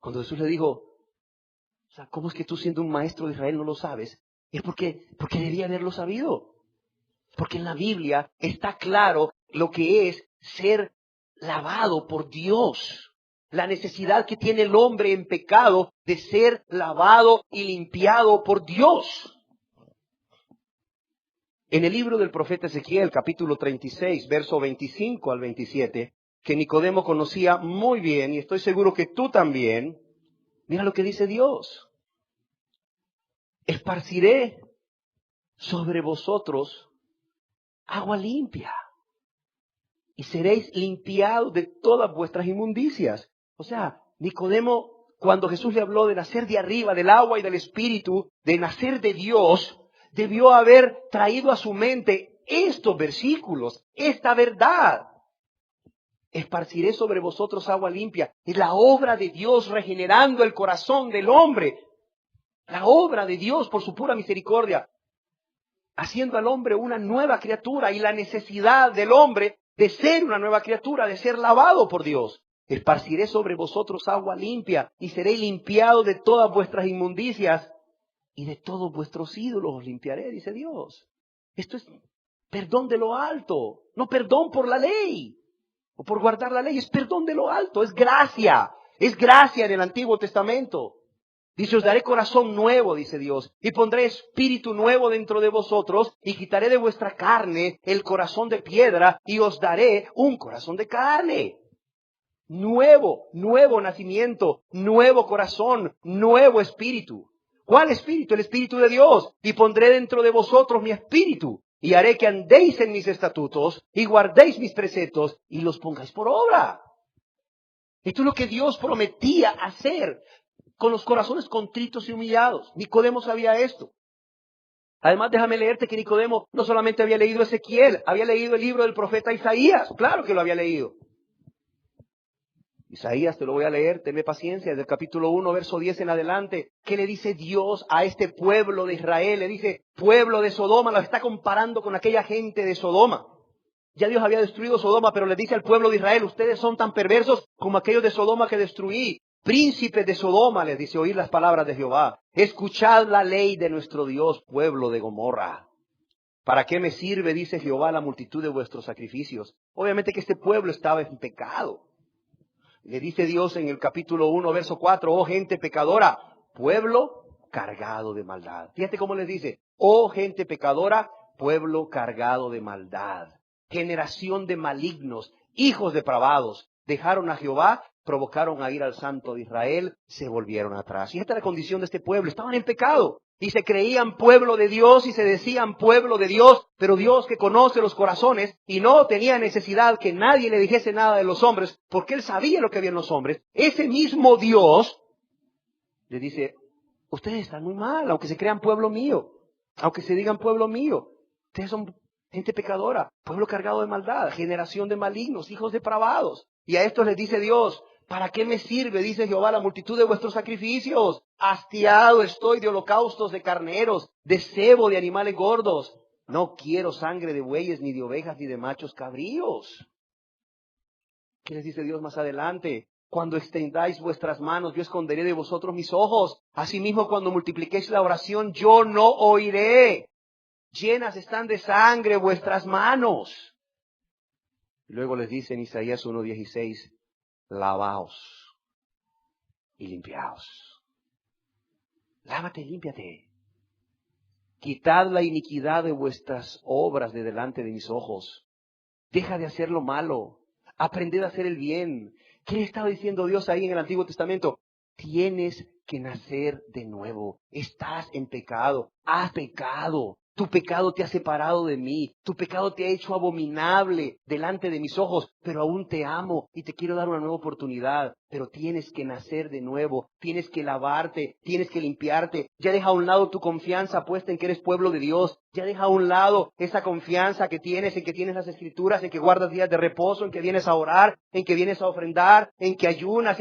Speaker 1: Cuando Jesús le dijo, o sea, ¿cómo es que tú siendo un maestro de Israel no lo sabes? Es porque debía haberlo sabido. Porque en la Biblia está claro lo que es ser lavado por Dios. La necesidad que tiene el hombre en pecado de ser lavado y limpiado por Dios. En el libro del profeta Ezequiel, capítulo 36, verso 25 al 27, que Nicodemo conocía muy bien, y estoy seguro que tú también, mira lo que dice Dios. Esparciré sobre vosotros agua limpia, y seréis limpiados de todas vuestras inmundicias. O sea, Nicodemo, cuando Jesús le habló de nacer de arriba, del agua y del Espíritu, de nacer de Dios, debió haber traído a su mente estos versículos, esta verdad. Esparciré sobre vosotros agua limpia. Es la obra de Dios regenerando el corazón del hombre. La obra de Dios por su pura misericordia, haciendo al hombre una nueva criatura y la necesidad del hombre de ser una nueva criatura, de ser lavado por Dios. Esparciré sobre vosotros agua limpia y seréis limpiados de todas vuestras inmundicias y de todos vuestros ídolos os limpiaré, dice Dios. Esto es perdón de lo alto, no perdón por la ley o por guardar la ley, es perdón de lo alto, es gracia en el Antiguo Testamento. Dice, os daré corazón nuevo, dice Dios, y pondré espíritu nuevo dentro de vosotros, y quitaré de vuestra carne el corazón de piedra, y os daré un corazón de carne. Nuevo nacimiento, nuevo corazón, nuevo espíritu. ¿Cuál espíritu? El espíritu de Dios. Y pondré dentro de vosotros mi espíritu, y haré que andéis en mis estatutos, y guardéis mis preceptos, y los pongáis por obra. Esto es lo que Dios prometía hacer con los corazones contritos y humillados. Nicodemo sabía esto. Además, déjame leerte que Nicodemo no solamente había leído Ezequiel, había leído el libro del profeta Isaías. Claro que lo había leído. Isaías, te lo voy a leer, tenme paciencia, del capítulo 1, verso 10 en adelante. ¿Qué le dice Dios a este pueblo de Israel? Le dice, pueblo de Sodoma, lo está comparando con aquella gente de Sodoma. Ya Dios había destruido Sodoma, pero le dice al pueblo de Israel, ustedes son tan perversos como aquellos de Sodoma que destruí. Príncipes de Sodoma, les dice, oír las palabras de Jehová. Escuchad la ley de nuestro Dios, pueblo de Gomorra. ¿Para qué me sirve, dice Jehová, la multitud de vuestros sacrificios? Obviamente que este pueblo estaba en pecado. Le dice Dios en el capítulo 1, verso 4, oh gente pecadora, pueblo cargado de maldad. Fíjate cómo les dice, oh gente pecadora, pueblo cargado de maldad. Generación de malignos, hijos depravados, dejaron a Jehová, provocaron a ir al Santo de Israel, se volvieron atrás. Y esta es la condición de este pueblo, estaban en pecado. Y se creían pueblo de Dios y se decían pueblo de Dios, pero Dios que conoce los corazones y no tenía necesidad que nadie le dijese nada de los hombres, porque Él sabía lo que había en los hombres. Ese mismo Dios le dice, ustedes están muy mal, aunque se crean pueblo mío, aunque se digan pueblo mío, ustedes son gente pecadora, pueblo cargado de maldad, generación de malignos, hijos depravados. Y a estos les dice Dios, ¿para qué me sirve, dice Jehová, la multitud de vuestros sacrificios? Hastiado estoy de holocaustos de carneros, de cebo de animales gordos. No quiero sangre de bueyes, ni de ovejas, ni de machos cabríos. ¿Qué les dice Dios más adelante? Cuando extendáis vuestras manos, yo esconderé de vosotros mis ojos. Asimismo, cuando multipliquéis la oración, yo no oiré. Llenas están de sangre vuestras manos. Luego les dice en Isaías 1:16, lavaos y limpiaos. Lávate y límpiate. Quitad la iniquidad de vuestras obras de delante de mis ojos. Deja de hacer lo malo. Aprended a hacer el bien. ¿Qué le estaba diciendo Dios ahí en el Antiguo Testamento? Tienes que nacer de nuevo. Estás en pecado, has pecado. Tu pecado te ha separado de mí, tu pecado te ha hecho abominable delante de mis ojos, pero aún te amo y te quiero dar una nueva oportunidad. Pero tienes que nacer de nuevo, tienes que lavarte, tienes que limpiarte. Ya deja a un lado tu confianza puesta en que eres pueblo de Dios. Ya deja a un lado esa confianza que tienes en que tienes las Escrituras, en que guardas días de reposo, en que vienes a orar, en que vienes a ofrendar, en que ayunas,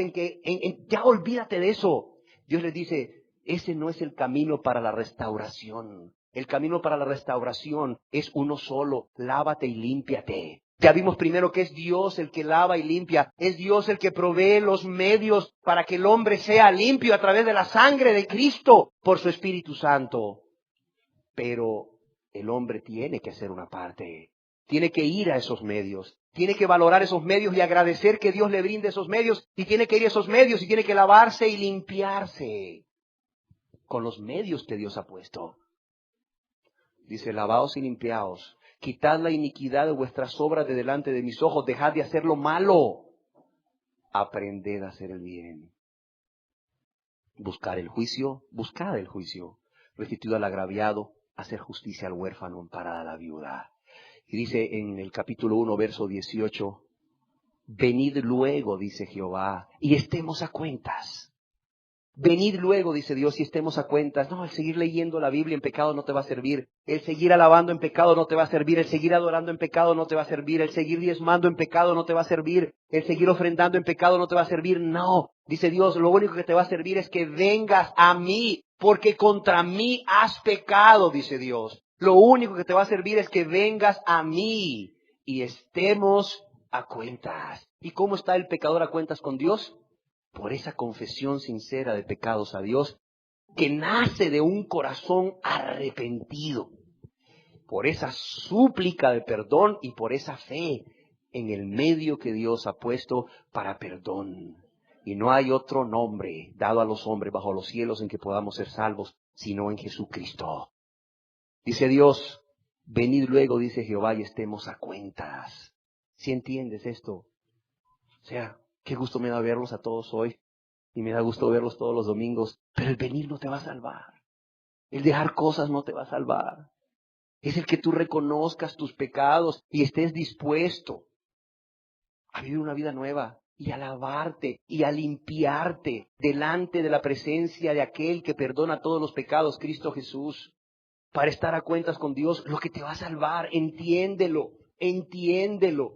Speaker 1: ya olvídate de eso. Dios les dice, ese no es el camino para la restauración. El camino para la restauración es uno solo, lávate y límpiate. Ya vimos primero que es Dios el que lava y limpia, es Dios el que provee los medios para que el hombre sea limpio a través de la sangre de Cristo por su Espíritu Santo. Pero el hombre tiene que hacer una parte, tiene que ir a esos medios, tiene que valorar esos medios y agradecer que Dios le brinde esos medios, y tiene que ir a esos medios y tiene que lavarse y limpiarse con los medios que Dios ha puesto. Dice, lavaos y limpiaos, quitad la iniquidad de vuestras obras de delante de mis ojos, dejad de hacer lo malo, aprended a hacer el bien. Buscar el juicio, buscad el juicio, restituid al agraviado, hacer justicia al huérfano, amparad a la viuda. Y dice en el capítulo 1, verso 18, venid luego, dice Jehová, y estemos a cuentas. Venid luego, dice Dios, y estemos a cuentas. No, el seguir leyendo la Biblia en pecado no te va a servir. El seguir alabando en pecado no te va a servir. El seguir adorando en pecado no te va a servir. El seguir diezmando en pecado no te va a servir. El seguir ofrendando en pecado no te va a servir. No, dice Dios, lo único que te va a servir es que vengas a mí, porque contra mí has pecado, dice Dios. Lo único que te va a servir es que vengas a mí y estemos a cuentas. ¿Y cómo está el pecador a cuentas con Dios? Por esa confesión sincera de pecados a Dios que nace de un corazón arrepentido, por esa súplica de perdón y por esa fe en el medio que Dios ha puesto para perdón. Y no hay otro nombre dado a los hombres bajo los cielos en que podamos ser salvos, sino en Jesucristo. Dice Dios, venid luego, dice Jehová, y estemos a cuentas. ¿Sí entiendes esto? O sea, qué gusto me da verlos a todos hoy. Y me da gusto verlos todos los domingos. Pero el venir no te va a salvar. El dejar cosas no te va a salvar. Es el que tú reconozcas tus pecados y estés dispuesto a vivir una vida nueva y a lavarte y a limpiarte delante de la presencia de aquel que perdona todos los pecados, Cristo Jesús. Para estar a cuentas con Dios, lo que te va a salvar, entiéndelo, entiéndelo.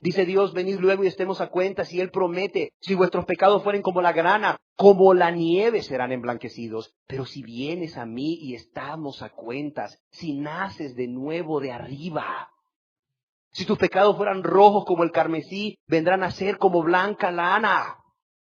Speaker 1: Dice Dios, venid luego y estemos a cuentas, y Él promete, si vuestros pecados fueren como la grana, como la nieve serán emblanquecidos. Pero si vienes a mí y estamos a cuentas, si naces de nuevo de arriba, si tus pecados fueran rojos como el carmesí, vendrán a ser como blanca lana.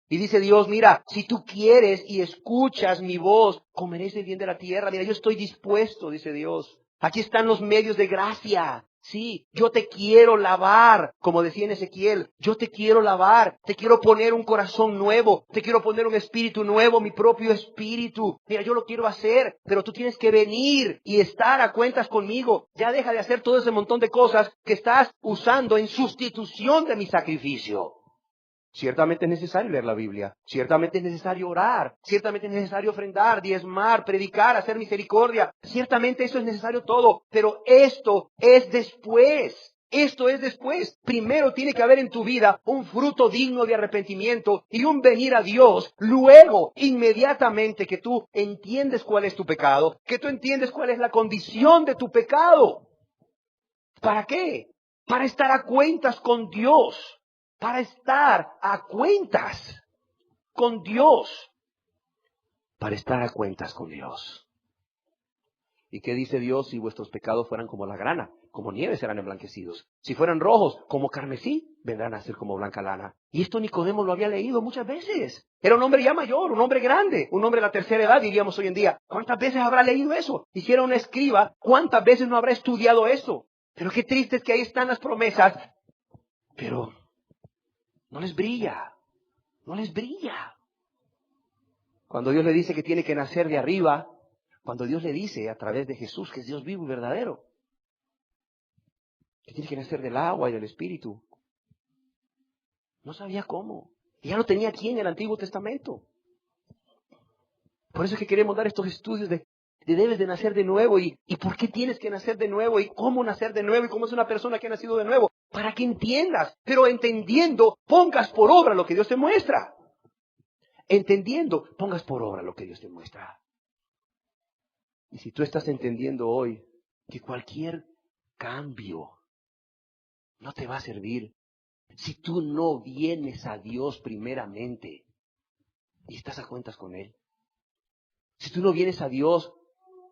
Speaker 1: Y dice Dios, mira, si tú quieres y escuchas mi voz, comeréis el bien de la tierra. Mira, yo estoy dispuesto, dice Dios. Aquí están los medios de gracia. Sí, yo te quiero lavar, como decía en Ezequiel, yo te quiero lavar, te quiero poner un corazón nuevo, te quiero poner un espíritu nuevo, mi propio espíritu. Mira, yo lo quiero hacer, pero tú tienes que venir y estar a cuentas conmigo. Ya deja de hacer todo ese montón de cosas que estás usando en sustitución de mi sacrificio. Ciertamente es necesario leer la Biblia, ciertamente es necesario orar, ciertamente es necesario ofrendar, diezmar, predicar, hacer misericordia, ciertamente eso es necesario todo, pero esto es después. Esto es después. Primero tiene que haber en tu vida un fruto digno de arrepentimiento y un venir a Dios. Luego, inmediatamente que tú entiendes cuál es tu pecado, que tú entiendes cuál es la condición de tu pecado. ¿Para qué? Para estar a cuentas con Dios. Para estar a cuentas con Dios. Para estar a cuentas con Dios. ¿Y qué dice Dios? Si vuestros pecados fueran como la grana, como nieve serán emblanquecidos. Si fueran rojos, como carmesí, vendrán a ser como blanca lana. Y esto Nicodemo lo había leído muchas veces. Era un hombre ya mayor, un hombre grande, un hombre de la tercera edad, diríamos hoy en día. ¿Cuántas veces habrá leído eso? Y si era un escriba, ¿cuántas veces no habrá estudiado eso? Pero qué triste es que ahí están las promesas, pero no les brilla, no les brilla. Cuando Dios le dice que tiene que nacer de arriba, cuando Dios le dice a través de Jesús que es Dios vivo y verdadero, que tiene que nacer del agua y del Espíritu, no sabía cómo. Y ya lo tenía aquí en el Antiguo Testamento. Por eso es que queremos dar estos estudios de debes de nacer de nuevo y por qué tienes que nacer de nuevo y cómo nacer de nuevo y cómo es una persona que ha nacido de nuevo. Para que entiendas, pero entendiendo, pongas por obra lo que Dios te muestra. Entendiendo, pongas por obra lo que Dios te muestra. Y si tú estás entendiendo hoy que cualquier cambio no te va a servir, si tú no vienes a Dios primeramente y estás a cuentas con Él, si tú no vienes a Dios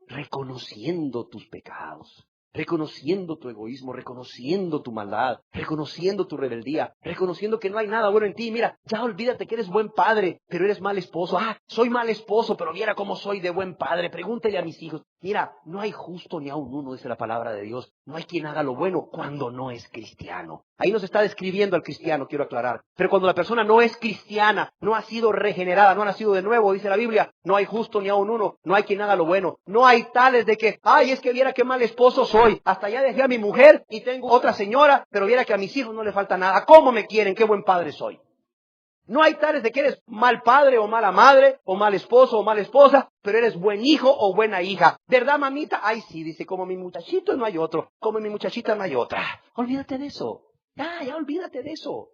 Speaker 1: reconociendo tus pecados, reconociendo tu egoísmo, reconociendo tu maldad, reconociendo tu rebeldía, reconociendo que no hay nada bueno en ti. Mira, ya olvídate que eres buen padre, pero eres mal esposo. Soy mal esposo, pero viera cómo soy de buen padre. Pregúntele a mis hijos. Mira, no hay justo ni aun uno, dice la palabra de Dios. No hay quien haga lo bueno cuando no es cristiano. Ahí nos está describiendo al cristiano, quiero aclarar. Pero cuando la persona no es cristiana, no ha sido regenerada, no ha nacido de nuevo, dice la Biblia, no hay justo ni aun uno, no hay quien haga lo bueno. No hay tales de que, es que viera qué mal esposo soy. Hasta ya dejé a mi mujer y tengo otra señora, pero viera que a mis hijos no le falta nada. ¿Cómo me quieren? Qué buen padre soy. No hay tales de que eres mal padre o mala madre, o mal esposo o mala esposa, pero eres buen hijo o buena hija. ¿Verdad, mamita? Ay, sí, dice, como mi muchachito no hay otro, como mi muchachita no hay otra. Olvídate de eso. Ya olvídate de eso.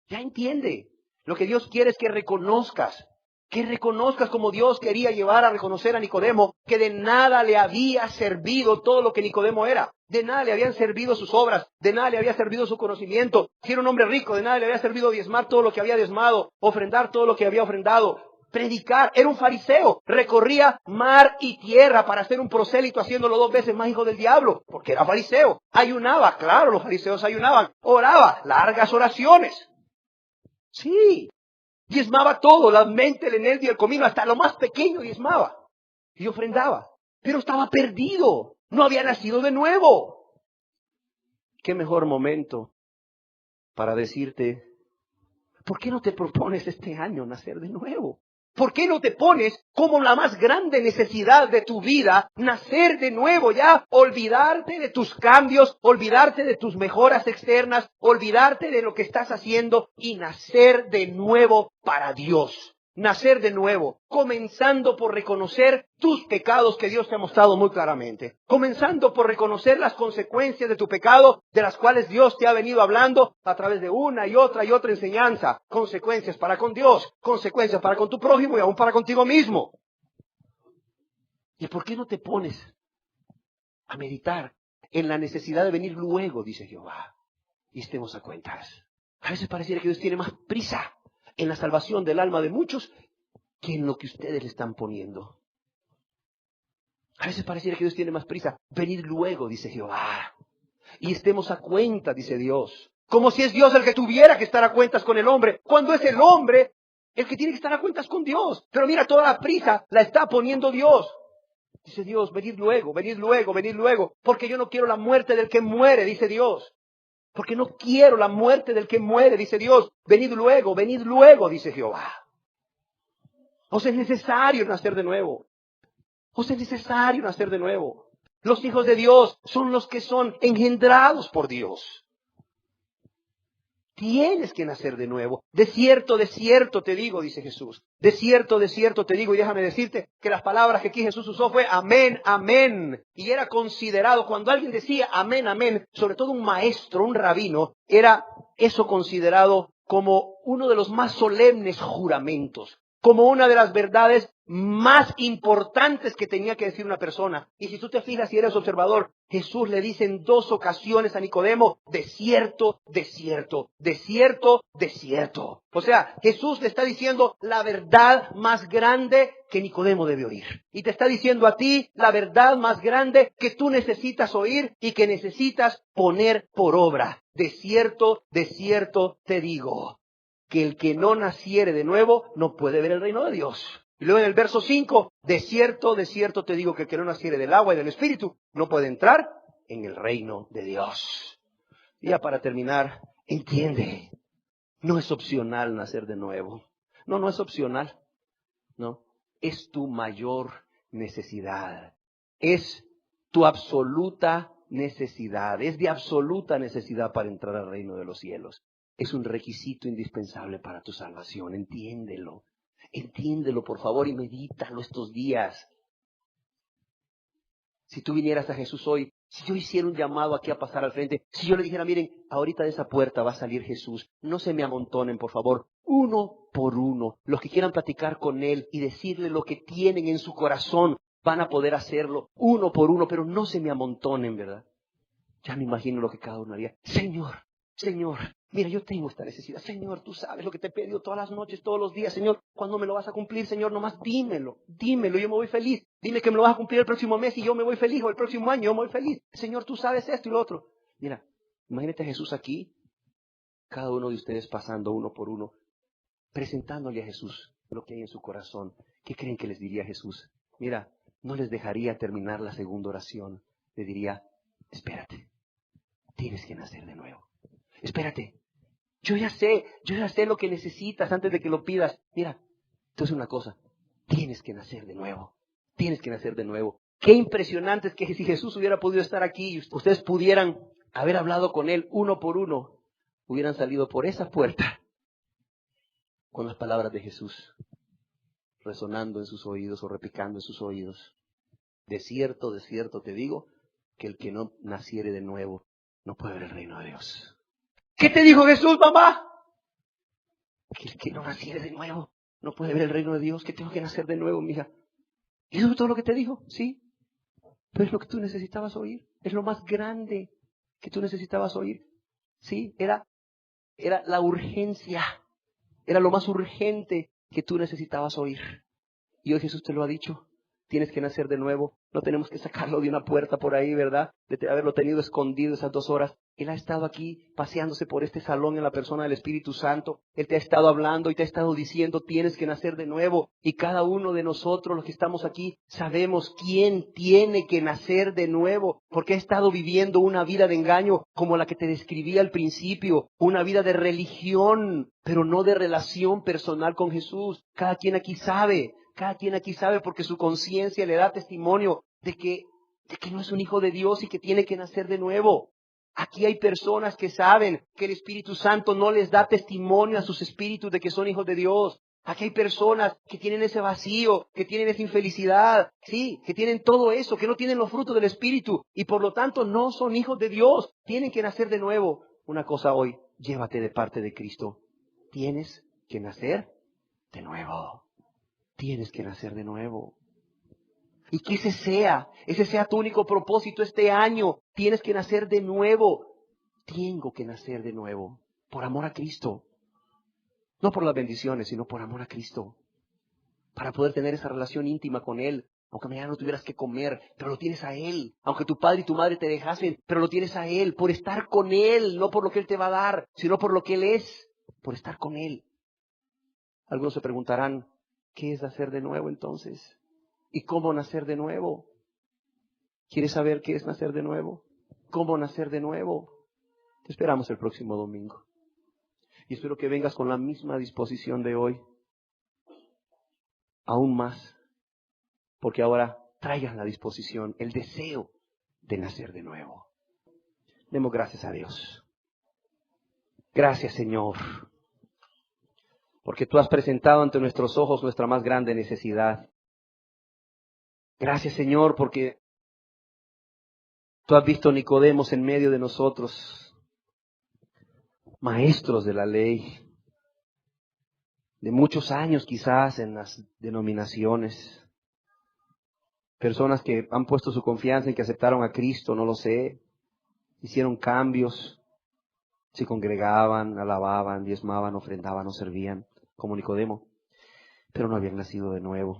Speaker 1: Ya entiende. Lo que Dios quiere es que reconozcas como Dios quería llevar a reconocer a Nicodemo, que de nada le había servido todo lo que Nicodemo era. De nada le habían servido sus obras, de nada le había servido su conocimiento. Si era un hombre rico, de nada le había servido diezmar todo lo que había diezmado, ofrendar todo lo que había ofrendado, predicar. Era un fariseo, recorría mar y tierra para ser un prosélito, haciéndolo 2 veces más hijo del diablo, porque era fariseo. Ayunaba, claro, los fariseos ayunaban. Oraba, largas oraciones. Sí. Diezmaba todo, la mente, el eneldo y el comino, hasta lo más pequeño diezmaba y ofrendaba. Pero estaba perdido, no había nacido de nuevo. ¿Qué mejor momento para decirte, ¿por qué no te propones este año nacer de nuevo? ¿Por qué no te pones como la más grande necesidad de tu vida, nacer de nuevo ya, olvidarte de tus cambios, olvidarte de tus mejoras externas, olvidarte de lo que estás haciendo y nacer de nuevo para Dios? Nacer de nuevo, comenzando por reconocer tus pecados que Dios te ha mostrado muy claramente. Comenzando por reconocer las consecuencias de tu pecado, de las cuales Dios te ha venido hablando a través de una y otra enseñanza. Consecuencias para con Dios, consecuencias para con tu prójimo y aún para contigo mismo. ¿Y por qué no te pones a meditar en la necesidad de venir luego, dice Jehová, y estemos a cuentas? A veces pareciera que Dios tiene más prisa en la salvación del alma de muchos que en lo que ustedes le están poniendo. A veces pareciera que Dios tiene más prisa. Venid luego, dice Jehová, y estemos a cuenta, dice Dios. Como si es Dios el que tuviera que estar a cuentas con el hombre, cuando es el hombre el que tiene que estar a cuentas con Dios. Pero mira, toda la prisa la está poniendo Dios. Dice Dios, venid luego, venid luego, venid luego, porque yo no quiero la muerte del que muere, dice Dios. Porque no quiero la muerte del que muere, dice Dios. Venid luego, dice Jehová. Os es necesario nacer de nuevo. Os es necesario nacer de nuevo. Los hijos de Dios son los que son engendrados por Dios. Tienes que nacer de nuevo. De cierto te digo, dice Jesús. De cierto te digo, y déjame decirte que las palabras que aquí Jesús usó fue amén, amén. Y era considerado, cuando alguien decía amén, amén, sobre todo un maestro, un rabino, era eso considerado como uno de los más solemnes juramentos, como una de las verdades más importantes que tenía que decir una persona. Y si tú te fijas, si eres observador, Jesús le dice en 2 ocasiones a Nicodemo, de cierto. O sea, Jesús le está diciendo la verdad más grande que Nicodemo debe oír. Y te está diciendo a ti la verdad más grande que tú necesitas oír y que necesitas poner por obra. De cierto te digo, que el que no naciere de nuevo no puede ver el reino de Dios. Y luego en el verso 5, de cierto te digo que el que no naciere del agua y del Espíritu no puede entrar en el reino de Dios. Y ya para terminar, entiende, no es opcional nacer de nuevo. No es opcional. No, es tu mayor necesidad. Es tu absoluta necesidad. Es de absoluta necesidad para entrar al reino de los cielos. Es un requisito indispensable para tu salvación, entiéndelo. Entiéndelo, por favor, y medítalo estos días. Si tú vinieras a Jesús hoy, si yo hiciera un llamado aquí a pasar al frente, si yo le dijera, miren, ahorita de esa puerta va a salir Jesús, no se me amontonen, por favor, uno por uno. Los que quieran platicar con Él y decirle lo que tienen en su corazón, van a poder hacerlo uno por uno, pero no se me amontonen, ¿verdad? Ya me imagino lo que cada uno haría. Señor, Señor, mira, yo tengo esta necesidad. Señor, tú sabes lo que te he pedido todas las noches, todos los días. Señor, ¿cuándo me lo vas a cumplir? Señor, nomás dímelo, yo me voy feliz. Dime que me lo vas a cumplir el próximo mes y yo me voy feliz, o el próximo año yo me voy feliz. Señor, tú sabes esto y lo otro. Mira, imagínate a Jesús aquí, cada uno de ustedes pasando uno por uno, presentándole a Jesús lo que hay en su corazón. ¿Qué creen que les diría Jesús? Mira, no les dejaría terminar la segunda oración. Le diría, espérate, tienes que nacer de nuevo. Espérate, yo ya sé lo que necesitas antes de que lo pidas. Mira, entonces una cosa, tienes que nacer de nuevo, tienes que nacer de nuevo. Qué impresionante es que si Jesús hubiera podido estar aquí y ustedes pudieran haber hablado con Él uno por uno, hubieran salido por esa puerta con las palabras de Jesús resonando en sus oídos o repicando en sus oídos. De cierto te digo, que el que no naciere de nuevo no puede ver el reino de Dios. ¿Qué te dijo Jesús, mamá? Que el que no naciere de nuevo no puede ver el reino de Dios, que tengo que nacer de nuevo, mija. ¿Y eso es todo lo que te dijo? Sí. Pero es lo que tú necesitabas oír. Es lo más grande que tú necesitabas oír. Sí, era la urgencia. Era lo más urgente que tú necesitabas oír. Y hoy Jesús te lo ha dicho. Tienes que nacer de nuevo. No tenemos que sacarlo de una puerta por ahí, ¿verdad? De haberlo tenido escondido esas 2 horas. Él ha estado aquí paseándose por este salón en la persona del Espíritu Santo. Él te ha estado hablando y te ha estado diciendo, tienes que nacer de nuevo. Y cada uno de nosotros, los que estamos aquí, sabemos quién tiene que nacer de nuevo. Porque ha estado viviendo una vida de engaño como la que te describí al principio. Una vida de religión, pero no de relación personal con Jesús. Cada quien aquí sabe porque su conciencia le da testimonio de que no es un hijo de Dios y que tiene que nacer de nuevo. Aquí hay personas que saben que el Espíritu Santo no les da testimonio a sus espíritus de que son hijos de Dios. Aquí hay personas que tienen ese vacío, que tienen esa infelicidad, sí, que tienen todo eso, que no tienen los frutos del Espíritu y por lo tanto no son hijos de Dios. Tienen que nacer de nuevo. Una cosa hoy, llévate de parte de Cristo. Tienes que nacer de nuevo. Tienes que nacer de nuevo. Y que ese sea tu único propósito este año. Tienes que nacer de nuevo. Tengo que nacer de nuevo. Por amor a Cristo. No por las bendiciones, sino por amor a Cristo. Para poder tener esa relación íntima con Él. Aunque mañana no tuvieras que comer, pero lo tienes a Él. Aunque tu padre y tu madre te dejasen, pero lo tienes a Él. Por estar con Él, no por lo que Él te va a dar, sino por lo que Él es. Por estar con Él. Algunos se preguntarán, ¿qué es nacer de nuevo entonces? ¿Y cómo nacer de nuevo? ¿Quieres saber qué es nacer de nuevo? ¿Cómo nacer de nuevo? Te esperamos el próximo domingo. Y espero que vengas con la misma disposición de hoy. Aún más. Porque ahora traigas la disposición, el deseo de nacer de nuevo. Demos gracias a Dios. Gracias, Señor. Porque tú has presentado ante nuestros ojos nuestra más grande necesidad. Gracias, Señor, porque tú has visto Nicodemos en medio de nosotros, maestros de la ley, de muchos años quizás en las denominaciones, personas que han puesto su confianza en que aceptaron a Cristo, no lo sé, hicieron cambios, se congregaban, alababan, diezmaban, ofrendaban o servían, como Nicodemo, pero no habían nacido de nuevo.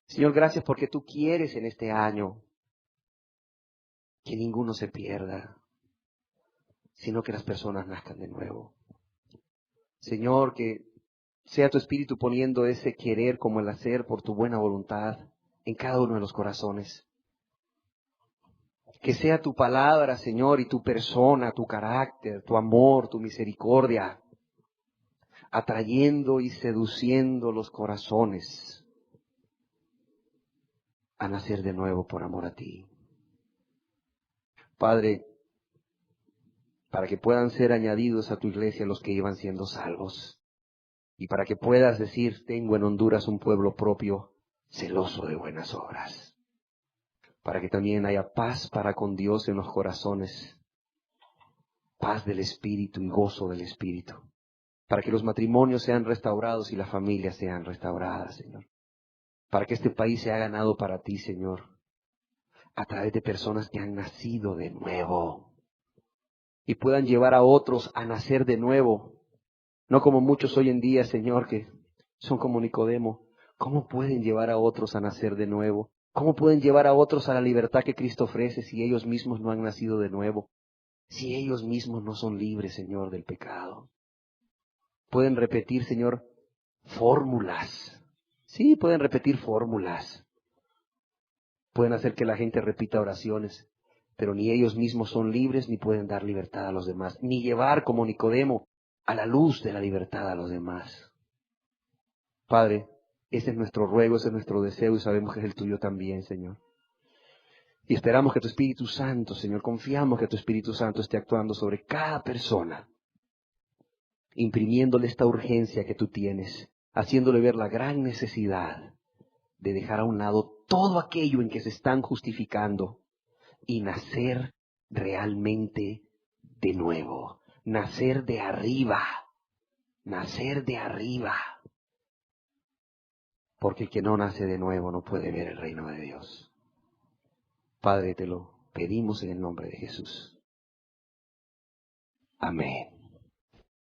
Speaker 1: Señor, gracias porque tú quieres en este año que ninguno se pierda, sino que las personas nazcan de nuevo. Señor, que sea tu Espíritu poniendo ese querer como el hacer por tu buena voluntad en cada uno de los corazones. Que sea tu palabra, Señor, y tu persona, tu carácter, tu amor, tu misericordia, atrayendo y seduciendo los corazones a nacer de nuevo por amor a ti. Padre, para que puedan ser añadidos a tu iglesia los que iban siendo salvos. Y para que puedas decir, tengo en Honduras un pueblo propio, celoso de buenas obras. Para que también haya paz para con Dios en los corazones, paz del Espíritu y gozo del Espíritu. Para que los matrimonios sean restaurados y las familias sean restauradas, Señor. Para que este país sea ganado para ti, Señor, a través de personas que han nacido de nuevo y puedan llevar a otros a nacer de nuevo. No como muchos hoy en día, Señor, que son como Nicodemo. ¿Cómo pueden llevar a otros a nacer de nuevo? ¿Cómo pueden llevar a otros a la libertad que Cristo ofrece si ellos mismos no han nacido de nuevo? Si ellos mismos no son libres, Señor, del pecado. Pueden repetir, Señor, fórmulas. Sí, pueden repetir fórmulas. Pueden hacer que la gente repita oraciones, pero ni ellos mismos son libres ni pueden dar libertad a los demás, ni llevar como Nicodemo a la luz de la libertad a los demás. Padre, ese es nuestro ruego, ese es nuestro deseo y sabemos que es el tuyo también, Señor. Y esperamos que tu Espíritu Santo, Señor, confiamos que tu Espíritu Santo esté actuando sobre cada persona, imprimiéndole esta urgencia que tú tienes, haciéndole ver la gran necesidad de dejar a un lado todo aquello en que se están justificando y nacer realmente de nuevo, nacer de arriba, porque el que no nace de nuevo no puede ver el reino de Dios. Padre, te lo pedimos en el nombre de Jesús. Amén.